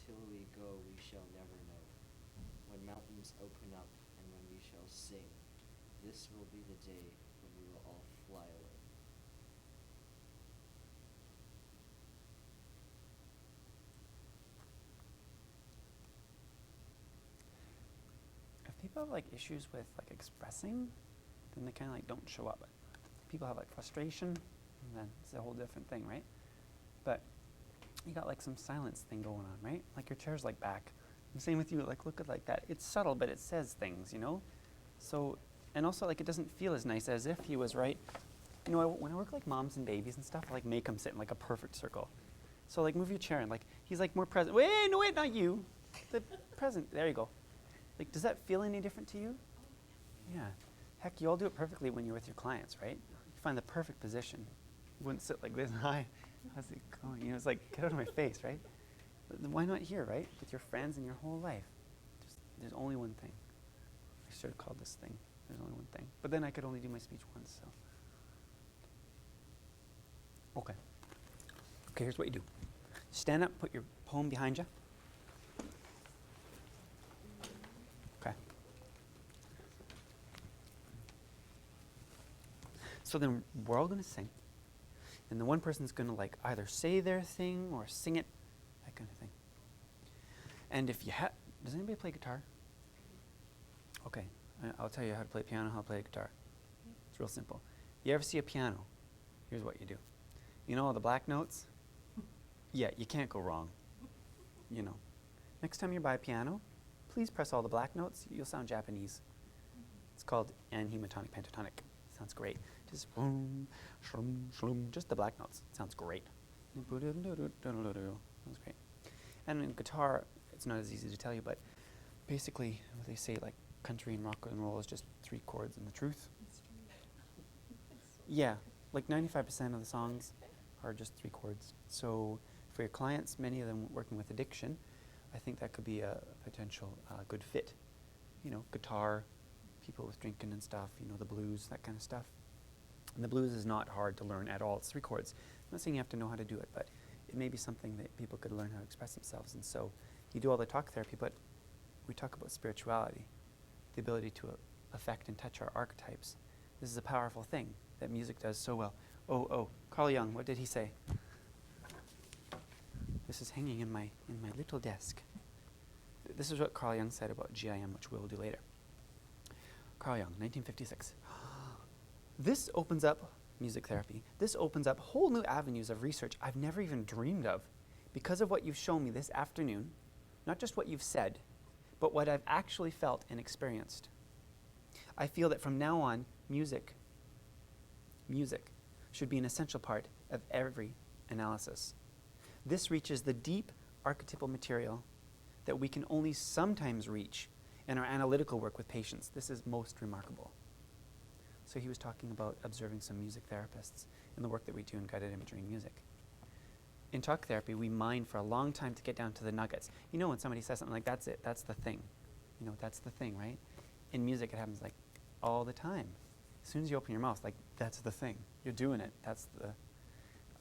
till we go we shall never know, when mountains open up and when we shall sing, this will be the day when we will all fly away. If people have like issues with like expressing, then they kind of like don't show up. People have like frustration, and then it's a whole different thing, right? But you got like some silence thing going on, right? Like your chair's like back. And same with you, like look at like that. It's subtle, but it says things, you know? So, and also like it doesn't feel as nice as if he was right. You know, when I work like moms and babies and stuff, I like make them sit in like a perfect circle. So like move your chair and like, he's like more present. Wait, no, wait, not you. The present, there you go. Like, does that feel any different to you? Yeah. Heck, you all do it perfectly when you're with your clients, right? You find the perfect position. You wouldn't sit like this. Hi, how's it going? You know, it's like, get out of my face, right? But then why not here, right? With your friends and your whole life. Just, there's only one thing. I should have called this thing. There's only one thing. But then I could only do my speech once, so. Okay. Okay, here's what you do. Stand up, put your poem behind you. Okay. So then we're all going to sing. And the one person's going to like either say their thing or sing it, that kind of thing. And if you does anybody play guitar? Okay, I'll tell you how to play piano, how to play guitar. It's real simple. You ever see a piano? Here's what you do. You know all the black notes? Yeah, you can't go wrong. You know. Next time you buy a piano, please press all the black notes. You'll sound Japanese. It's called anhematonic pentatonic. Sounds great. Just boom, shlum, shlum, just the black notes. Sounds great. Sounds great. And in guitar, it's not as easy to tell you, but basically they say like country and rock and roll is just 3 chords and the truth. Yeah, like 95% of the songs are just 3 chords. So for your clients, many of them working with addiction, I think that could be a potential good fit. You know, guitar, people with drinking and stuff, you know, the blues, that kind of stuff. And the blues is not hard to learn at all. It's 3 chords. I'm not saying you have to know how to do it, but it may be something that people could learn how to express themselves. And so you do all the talk therapy, but we talk about spirituality, the ability to affect and touch our archetypes. This is a powerful thing that music does so well. Oh, Carl Jung, what did he say? This is hanging in my little desk. This is what Carl Jung said about GIM, which we'll do later. Carl Jung, 1956. This opens up music therapy. This opens up whole new avenues of research I've never even dreamed of because of what you've shown me this afternoon, not just what you've said, but what I've actually felt and experienced. I feel that from now on, music should be an essential part of every analysis. This reaches the deep archetypal material that we can only sometimes reach in our analytical work with patients. This is most remarkable. So he was talking about observing some music therapists and the work that we do in guided imagery and music. In talk therapy, we mine for a long time to get down to the nuggets. You know when somebody says something like, that's it, that's the thing. You know, that's the thing, right? In music, it happens like all the time. As soon as you open your mouth, like, that's the thing. You're doing it. That's the...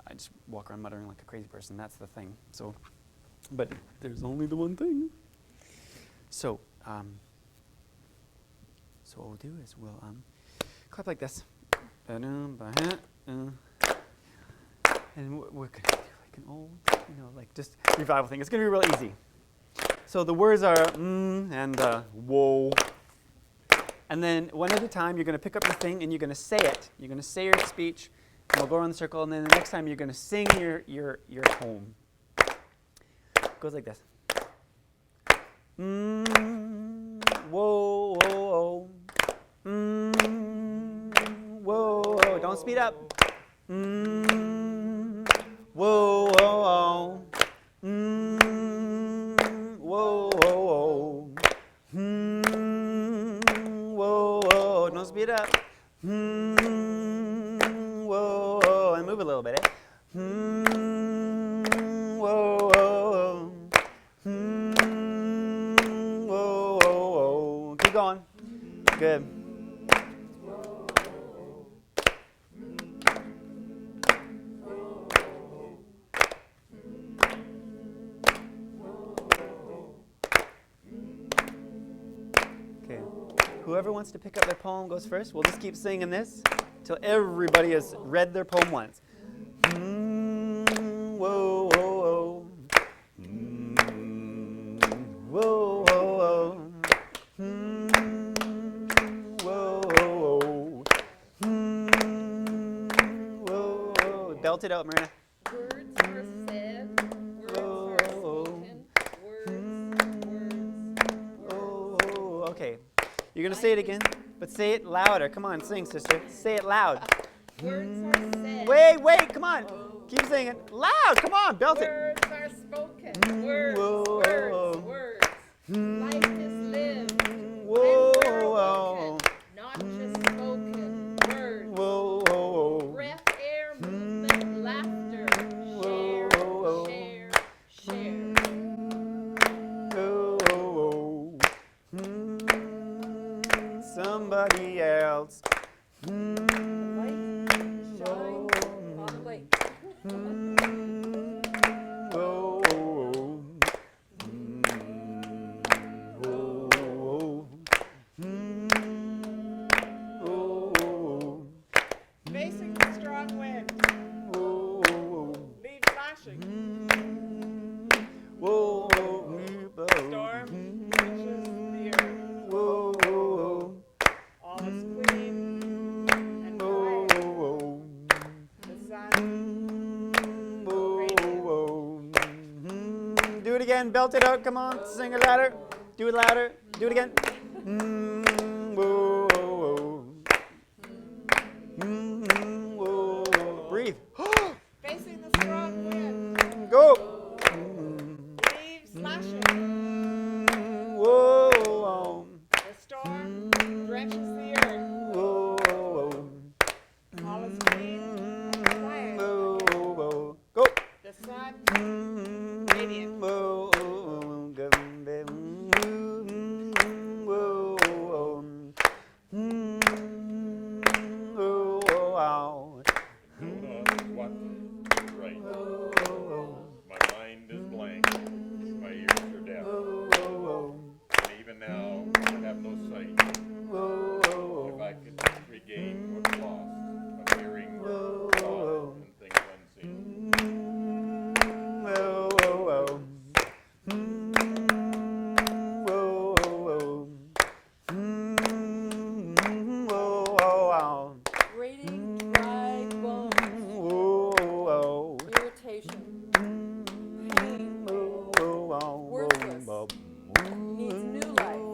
I just walk around muttering like a crazy person. That's the thing. So, but there's only the one thing. So, so what we'll do is we'll clap like this. And we're going to do like an old, you know, like just revival thing. It's going to be real easy. So the words are and whoa. And then one at a time, you're going to pick up your thing and you're going to say it. You're going to say your speech. And we'll go around the circle. And then the next time, you're going to sing your poem. It goes like this. Whoa, whoa, whoa. Whoa, don't speed up. Good. Okay. Whoever wants to pick up their poem goes first. We'll just keep singing this till everybody has read their poem once. Whoa, whoa, whoa. Whoa, whoa, whoa. Whoa, whoa, whoa. Whoa. Belt it out, Marina. Words are said, words are spoken, words. Okay. You're going to say it again, but say it louder. Come on, sing, sister. Say it loud. Words are said. Wait, come on. Keep saying it loud. Come on, belt it. Words are spoken. Words, words. Life is lived. And we're awoken, not just spoken. Words. Breath, air, movement, laughter. Share. Somebody else. Light shine on the lake. Facing the strong wind. Leaves flashing. Storm reaches the earth. All is clean and quiet. The sun radiant. Do it again. Belt it out. Come on. Sing it louder. Do it louder. Do it again. Breathe. Facing the strong wind. Go. Leaves flashing. Whoa. The storm drenches the earth. All is clean and quiet. Go. The sun radiant. What? Right. My mind is blank. My ears are deaf. And even now, I have no sight. If I could regain what's lost, of hearing, thought, and things unseen. Rating dry bones. Irritation. Pain. Worthless. Needs new life.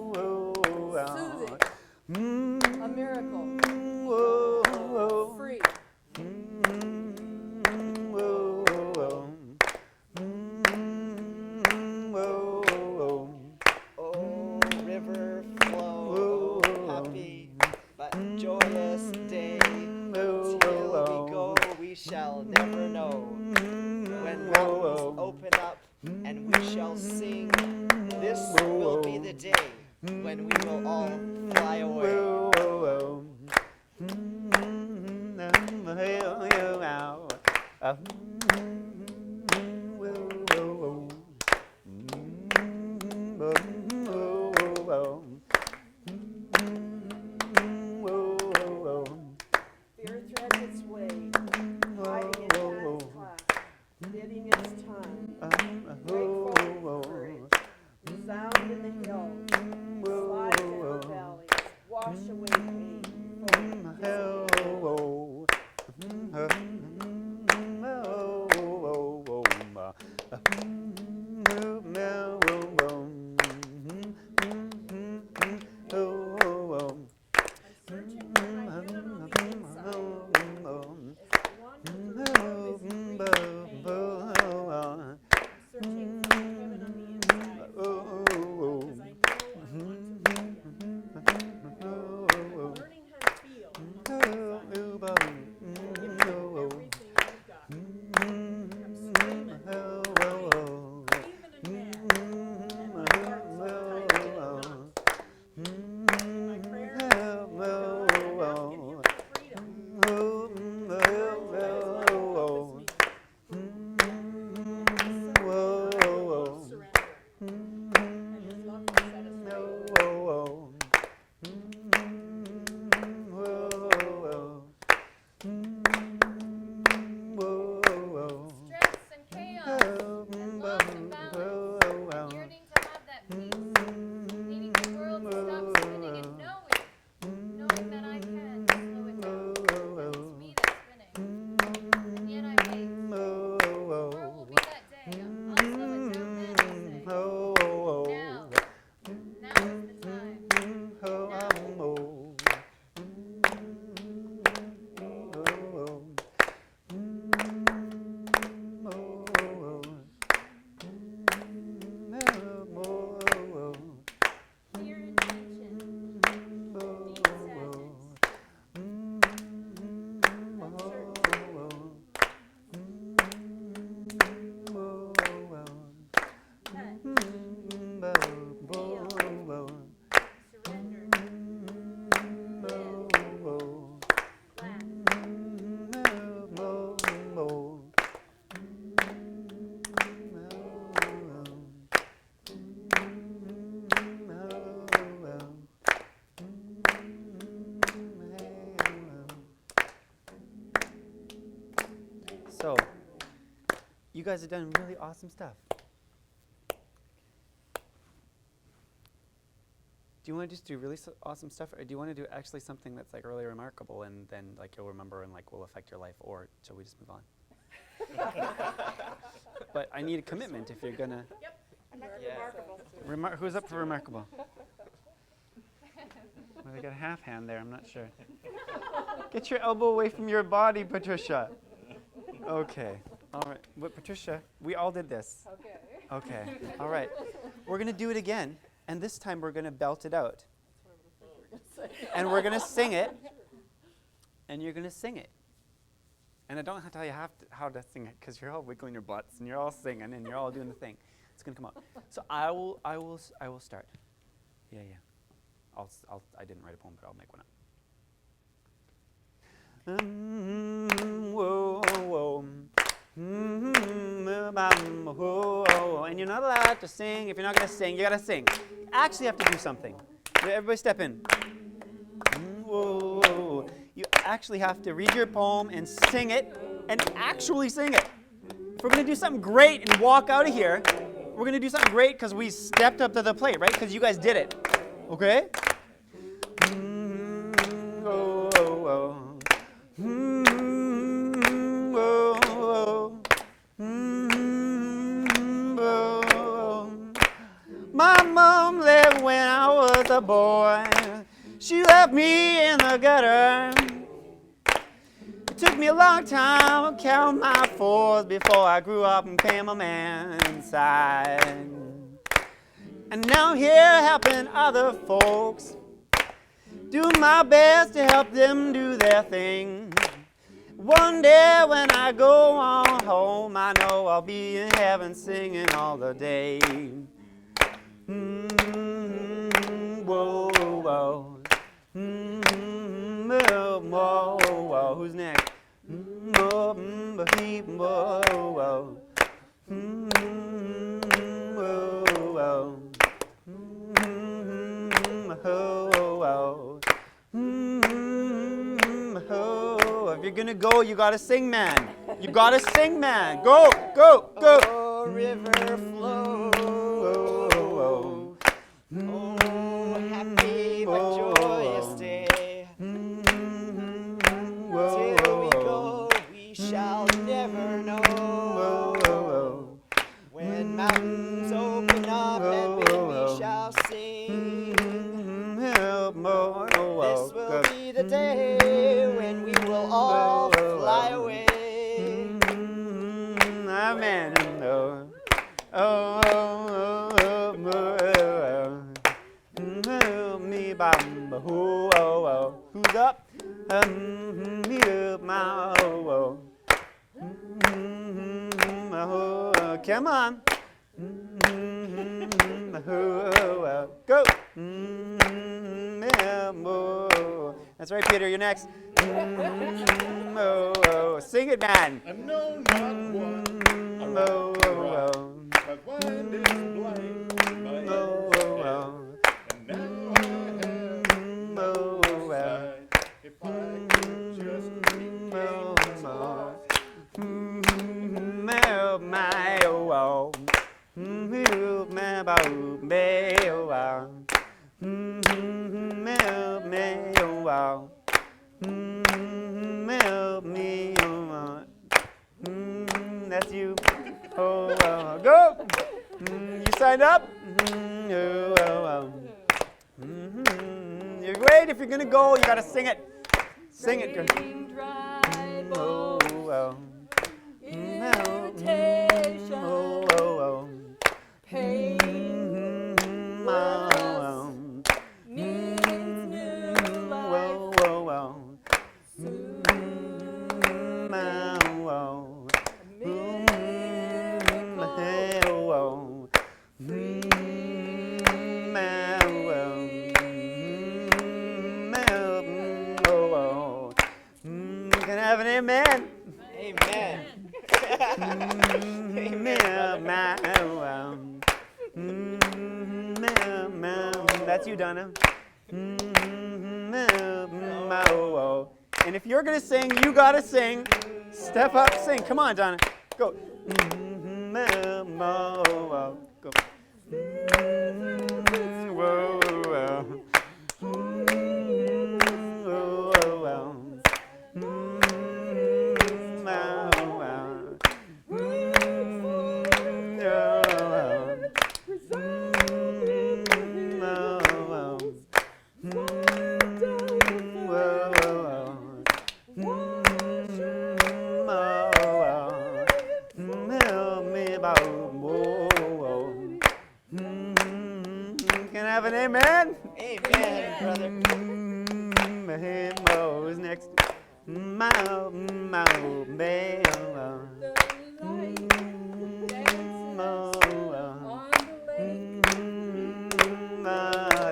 Soothing. A miracle. Free. Oh, river flow, happy but joyous day. Till we go, we shall never know. When mountains open up and we shall sing, this will be the day when we will all fly away. Fear threads its way, hiding in hands clasped, bidding its time. Break forth with courage, resound in the hills, slide down valleys, wash away pain, searching for my hidden on the inside. As I wander through love is grief and pain. I'm searching You guys have done really awesome stuff. Do you want to just do really awesome stuff, or do you want to do actually something that's like really remarkable and then like you'll remember and like will affect your life, or shall we just move on? But I need a commitment if you're gonna. Yep. I'm not remarkable. Who's up for remarkable? Well, they got a half hand there. I'm not sure. Get your elbow away from your body, Patricia. Okay. All right. But Patricia, we all did this. Okay. Okay. All right. We're gonna do it again, and this time we're gonna belt it out. And we're gonna sing it. And you're gonna sing it. And I don't have to tell you how to sing it because you're all wiggling your butts and you're all singing and you're all doing the thing. It's gonna come out. So I will start. Yeah. I didn't write a poem, but I'll make one up. Whoa, whoa. Whoa. And you're not allowed to sing. If you're not gonna sing, you gotta sing. Actually, have to do something. Everybody, step in. Whoa. You actually have to read your poem and sing it, and actually sing it. If we're going to do something great and walk out of here, we're going to do something great because we stepped up to the plate, right? Because you guys did it. Okay? My mom left when I was a boy. She left me in the gutter. It took me a long time to count my fours before I grew up and became a man inside. And now I'm here helping other folks, doing my best to help them do their thing. One day when I go on home, I know I'll be in heaven singing all the day. Whoa, whoa. Whoa, whoa. Who's next? Whoa, whoa. If you're gonna go, you gotta sing, man. You gotta sing, man. Go, go, go. Oh, river flow. Oh, happy but joyous day. Till we go, we shall never know. When mountains open up and when we shall sing. This will be the day when we will all fly away. Amen. Who's up? Come on. Go. That's right, Peter, you're next. Sing it, man. I know not what my mind is blind, my head and now I have no sight. If I could just regain That's you. Go. You signed up? You're great. If you're going to go, you got to sing it. Sing it. Can I have an amen? Amen. That's you, Donna. And if you're going to sing, you got to sing. Step up, sing. Come on, Donna. Go. Go. Whoa, whoa. Can I have an amen? Amen, brother. Who's next?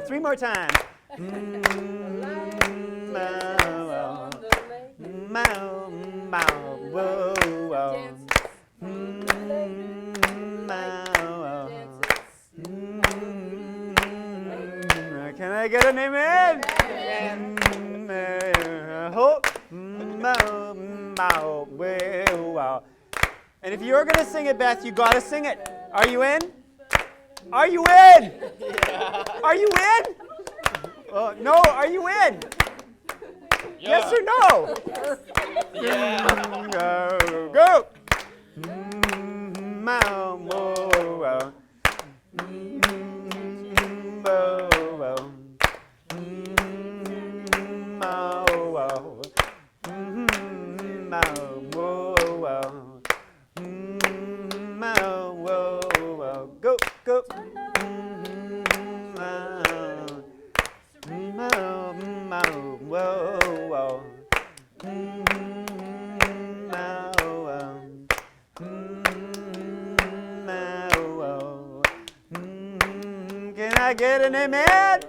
Three more times. Can I get an amen? And if you're going to sing it, Beth, you got to sing it. Are you in? Are you in? Are you in? No, are you in? Yes or no? Go. Go, go. Can I get an amen?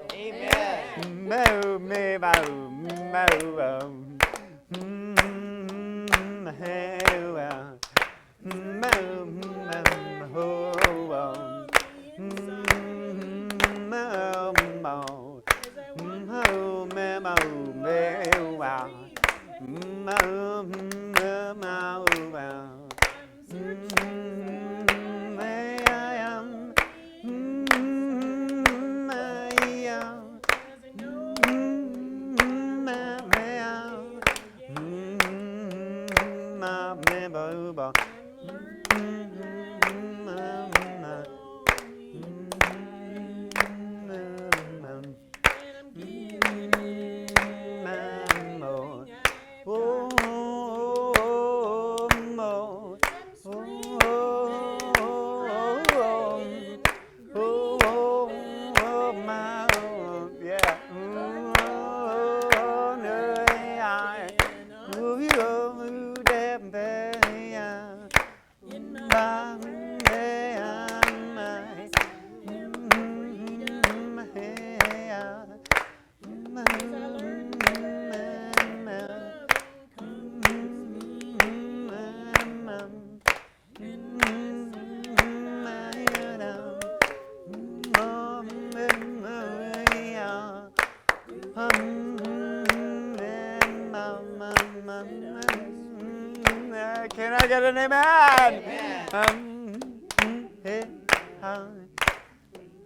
Can I get an amen?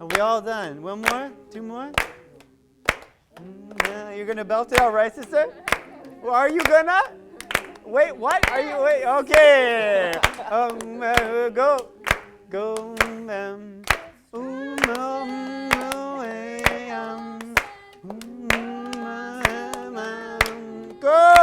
Are we all done? One more? Two more? You're going to belt it out, right, sister? Well, are you gonna? Wait, what? Are you? Wait, okay. Go. Go. Go.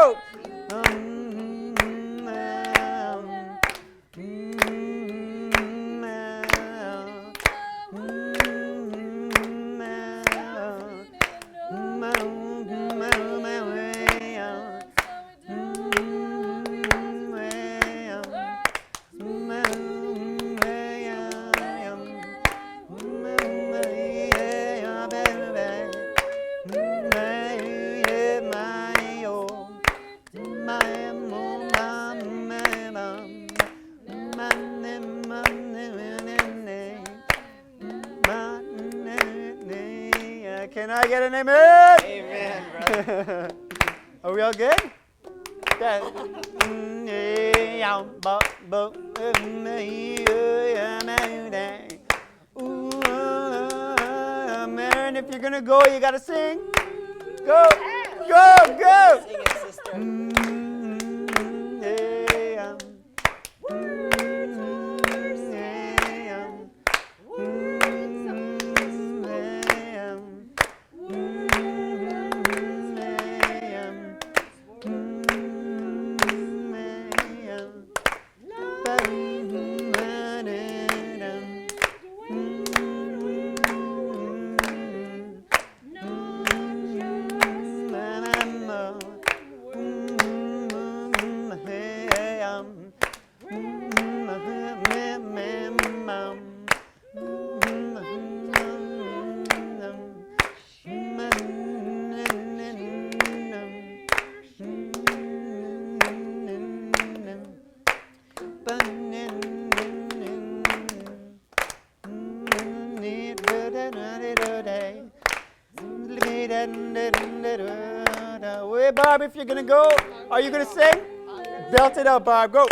Can I get an amen? Amen, brother. Are we all good? Good. if you're gonna go, you gotta sing. Go, go, go. Sing it, sister. Hey, Barb, if you're gonna go, are you gonna sing? Belt it out, Barb. Go.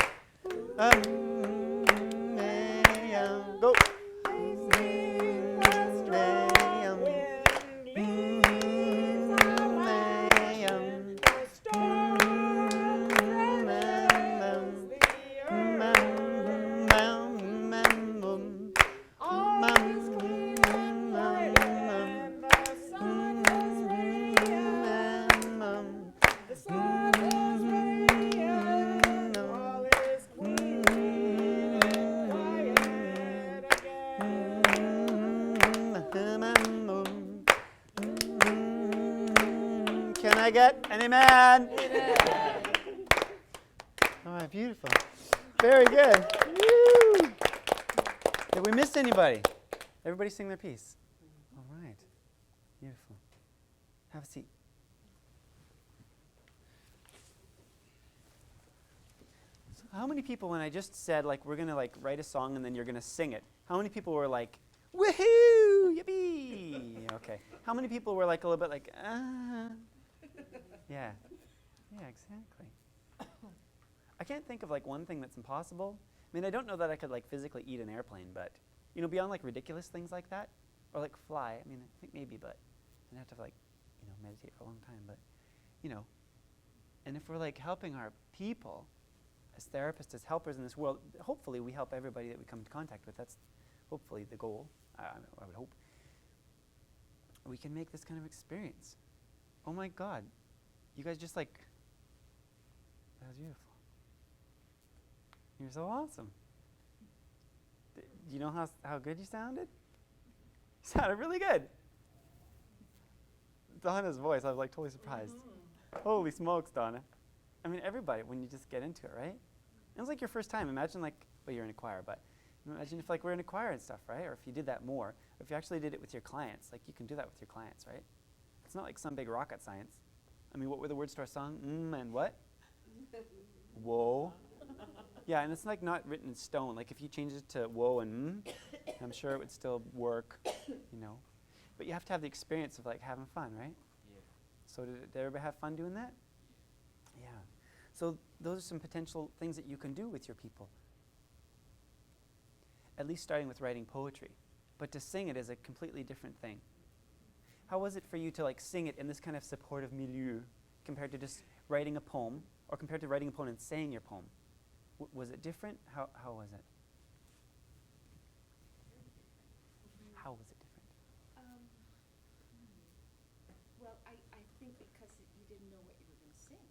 Go. Can I get an amen? All right, beautiful. Very good. Woo. Did we miss anybody? Everybody sing their piece. All right. Beautiful. Have a seat. So how many people, when I just said, like, we're going to, like, write a song and then you're going to sing it, how many people were like, woohoo, yippee? Okay. How many people were, like, a little bit like, Yeah. Yeah, exactly. I can't think of, like, one thing that's impossible. I mean, I don't know that I could, like, physically eat an airplane, but, you know, beyond, like, ridiculous things like that, or, like, fly, I mean, I think maybe, but I'd have to, like, you know, meditate for a long time, but, you know, and if we're, like, helping our people as therapists, as helpers in this world, hopefully we help everybody that we come into contact with. That's hopefully the goal, I would hope. We can make this kind of experience. Oh, my God. You guys just, like, that was beautiful. You're so awesome. Do you know how good you sounded? You sounded really good. Donna's voice, I was, like, totally surprised. Holy smokes, Donna. I mean, everybody, when you just get into it, right? It was like your first time. Imagine, like, well, you're in a choir, but imagine if, like, we're in a choir and stuff, right? Or if you did that more. Or if you actually did it with your clients. Like, you can do that with your clients, right? It's not like some big rocket science. I mean, what were the words to our song? And what? Whoa. Yeah, and it's, like, not written in stone. Like, if you change it to whoa and I'm sure it would still work, you know. But you have to have the experience of, like, having fun, right? Yeah. So did everybody have fun doing that? Yeah. So those are some potential things that you can do with your people. At least starting with writing poetry. But to sing it is a completely different thing. How was it for you to, like, sing it in this kind of supportive milieu compared to just writing a poem, or compared to writing a poem and saying your poem? Was it different? How was it? How was it different? Well, I think because you didn't know what you were going to sing.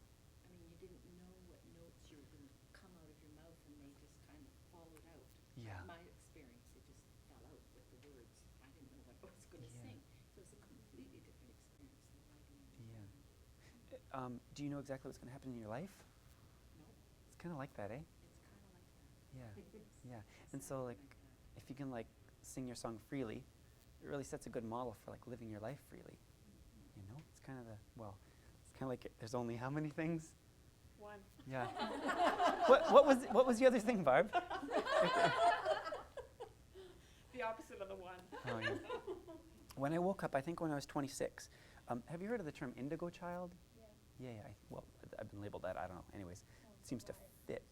I mean, you didn't know what notes you were going to come out of your mouth, and they just kind of followed out. Yeah. My experience, it just fell out with the words. I didn't know what I was going to sing. So it's a completely different experience than writing. Yeah. Do you know exactly what's going to happen in your life? No. It's kind of like that, eh? It's kind of like that. Yeah. Yeah. And so, like, if you can, like, sing your song freely, it really sets a good model for, like, living your life freely. You know, it's kind of it's kind of like there's only how many things? One. Yeah. What was the other thing, Barb? The opposite of the one. Oh, yeah. When I woke up, I think when I was 26, have you heard of the term indigo child? Yeah. Yeah. Well, I've been labeled that. I don't know. Anyways, it seems to fit.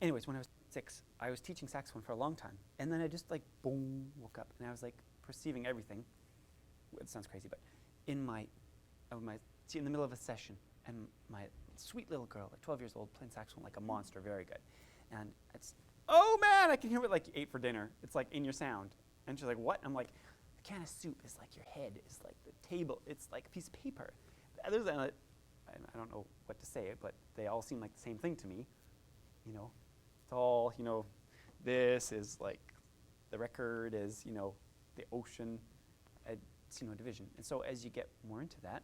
Anyways, when I was 6, I was teaching saxophone for a long time, and then I just, like, boom, woke up, and I was, like, perceiving everything. it sounds crazy, but in in the middle of a session, and my sweet little girl, like 12 years old, playing saxophone like a monster, very good. And it's, oh man, I can hear what like you ate for dinner. It's like in your sound. And she's like, what? I'm like, a can of soup is like your head, is like the table, it's like a piece of paper. I don't know what to say, but they all seem like the same thing to me. You know, it's all, you know, this is like, the record is, you know, the ocean. I see no division. And so as you get more into that,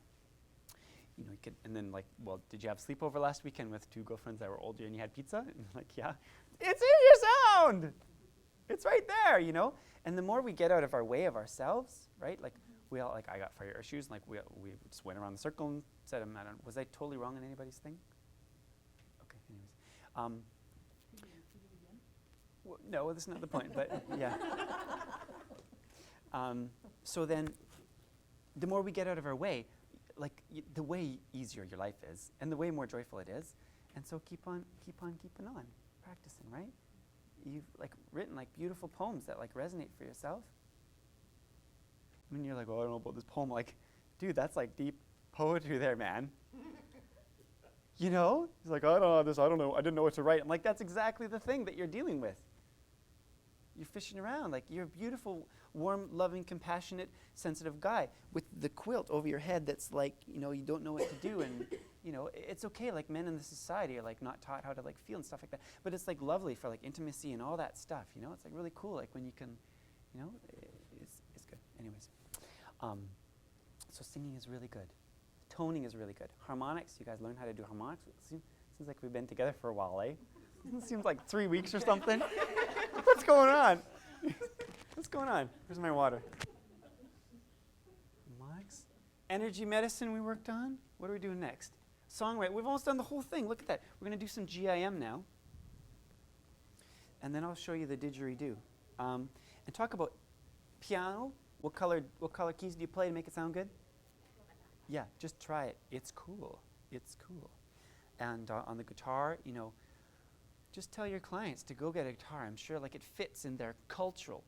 you know, you could, and then like, well, did you have sleepover last weekend with 2 girlfriends that were older and you had pizza? And like, yeah, it's in your sound. It's right there, you know? And the more we get out of our way of ourselves, right? Like, we all, like, I got fire issues, and like, we just went around the circle and said, was I totally wrong on anybody's thing? Okay, anyways. No, that's not the point, but yeah. So then, the more we get out of our way, like, the way easier your life is, and the way more joyful it is, and so keep on keeping on, practicing, right? You've like written like beautiful poems that like resonate for yourself. When you're like, oh, I don't know about this poem, like, dude, that's like deep poetry there, man. You know? He's like, I don't know this, I don't know, I didn't know what to write. I'm like, that's exactly the thing that you're dealing with. You're fishing around, like you're a beautiful, warm, loving, compassionate, sensitive guy with the quilt over your head that's like, you know, you don't know what to do, and you know, it's okay, like men in the society are like not taught how to like feel and stuff like that, but it's like lovely for like intimacy and all that stuff, you know, it's like really cool, like when you can, you know, it's good. Anyways, so singing is really good. Toning is really good. Harmonics, you guys learn how to do harmonics? It seems like we've been together for a while, eh? It seems like 3 weeks or something. What's going on? What's going on? Where's my water? Harmonics. Energy medicine we worked on. What are we doing next? Songwriting. We've almost done the whole thing. Look at that. We're going to do some GIM now. And then I'll show you the didgeridoo. And talk about piano. What color keys do you play to make it sound good? Yeah, just try it. It's cool. It's cool. And on the guitar, you know, just tell your clients to go get a guitar. I'm sure like it fits in their cultural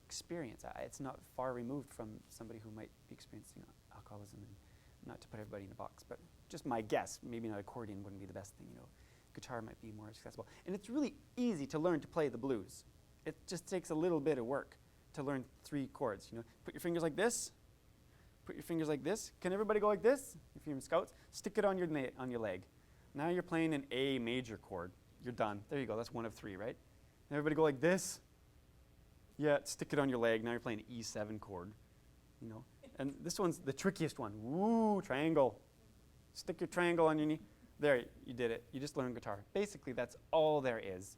experience. It's not far removed from somebody who might be experiencing alcoholism, and not to put everybody in a box, but just my guess, maybe an accordion wouldn't be the best thing, you know. Guitar might be more accessible. And it's really easy to learn to play the blues. It just takes a little bit of work to learn 3 chords, you know. Put your fingers like this. Put your fingers like this. Can everybody go like this? If you're in Scouts, stick it on your leg. Now you're playing an A major chord. You're done. There you go. That's 1 of 3, right? And everybody go like this. Yeah, stick it on your leg. Now you're playing an E7 chord, you know. And this one's the trickiest one. Woo, triangle. Stick your triangle on your knee. There, you did it. You just learned guitar. Basically, that's all there is.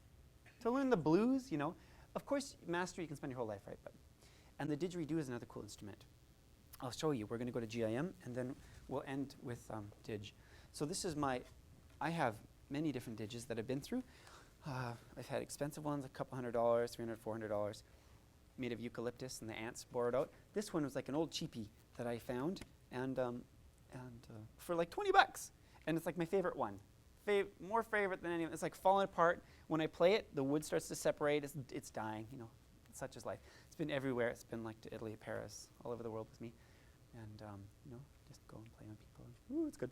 To learn the blues, you know, of course, mastery, you can spend your whole life, right? And the didgeridoo is another cool instrument. I'll show you. We're going to go to GIM, and then we'll end with dig. So this is I have many different diges that I've been through. I've had expensive ones, a couple $100, $300, $400, made of eucalyptus, and the ants bore it out. This one was like an old cheapie that I found, and for like 20 bucks. And it's like my favorite one. More favorite than anyone. It's like falling apart. When I play it, the wood starts to separate. It's dying, you know. Such is life. It's been everywhere. It's been like to Italy, Paris, all over the world with me. And, you know, just go and play on people. Ooh, it's good.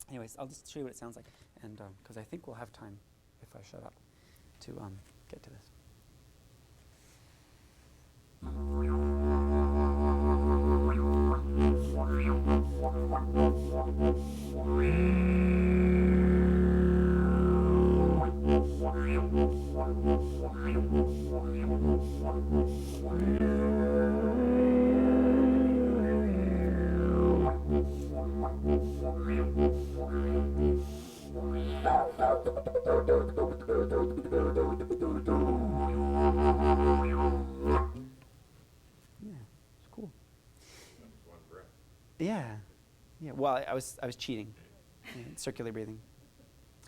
Anyways, I'll just show you what it sounds like. And because I think we'll have time, if I shut up, to get to this. Yeah. Well, I was cheating. Yeah, circular breathing.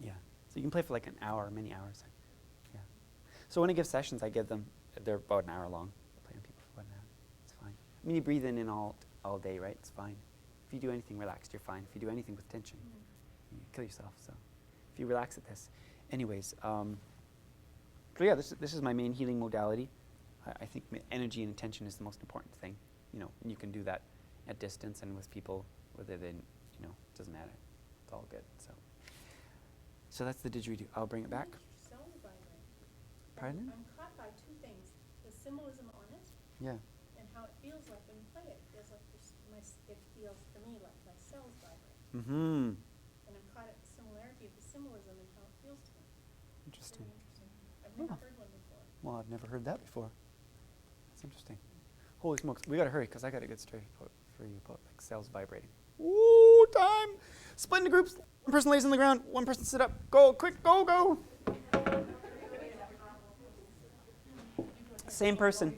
Yeah. So you can play for like an hour, many hours. Yeah. So when I give sessions, I give them. They're about an hour long. Play on people for about an hour. It's fine. I mean, you breathe in and all day, right? It's fine. If you do anything relaxed, you're fine. If you do anything with tension, you kill yourself. So if you relax at this, anyways. So yeah, this is my main healing modality. I think energy and intention is the most important thing. and you can do that at distance and with people, whether they, it doesn't matter. It's all good. So that's the didgeridoo. I'll bring it back. Cells vibrate. Pardon? I'm caught by two things: the symbolism on it, Yeah. and how it feels like when you play it. It feels like it feels for me like my cells vibrate. Mm-hmm. And I'm caught at the similarity of the symbolism and how it feels to me. Interesting. Very interesting. I've never heard one before. Well, I've never heard that before. That's interesting. Holy smokes. We got to hurry because I got a good story for you about like cells vibrating. Ooh, time. Split into groups. One person lays on the ground. One person sit up. Go, quick, go, go. Same person.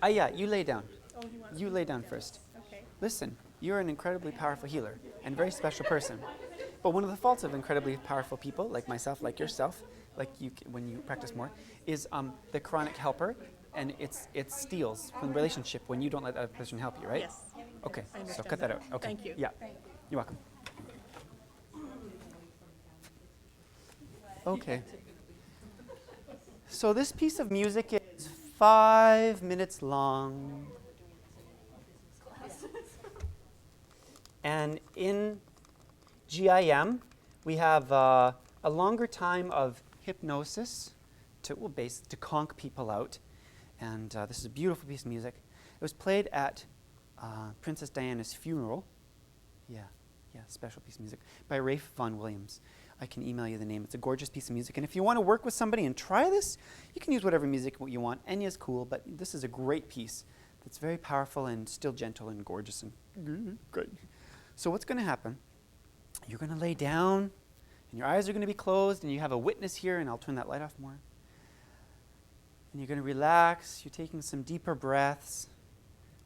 Yeah, you lay down. Oh, you want You me lay to down do first. this? Okay. Listen, you're an incredibly powerful healer and very special person. But one of the faults of incredibly powerful people, like myself, like yourself, like you, when you practice more, is the chronic helper, and it steals from the relationship when you don't let the other person help you, right? Yes. Okay, I so understand cut that that. out. Okay. Thank you. Yeah. You're welcome. Okay. So this piece of music is 5 minutes long. And in GIM, we have a longer time of hypnosis to conk people out. And this is a beautiful piece of music. It was played at Princess Diana's funeral. Yeah, special piece of music by Rafe Vaughan Williams. I can email you the name. It's a gorgeous piece of music. And if you want to work with somebody and try this, you can use whatever music you want. Enya's cool, but this is a great piece that's very powerful and still gentle and gorgeous and great. So what's going to happen, you're going to lay down, and your eyes are going to be closed, and you have a witness here, and I'll turn that light off more. And you're going to relax. You're taking some deeper breaths.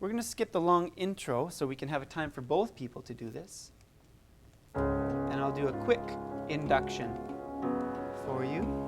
We're going to skip the long intro so we can have a time for both people to do this. And I'll do a quick induction for you.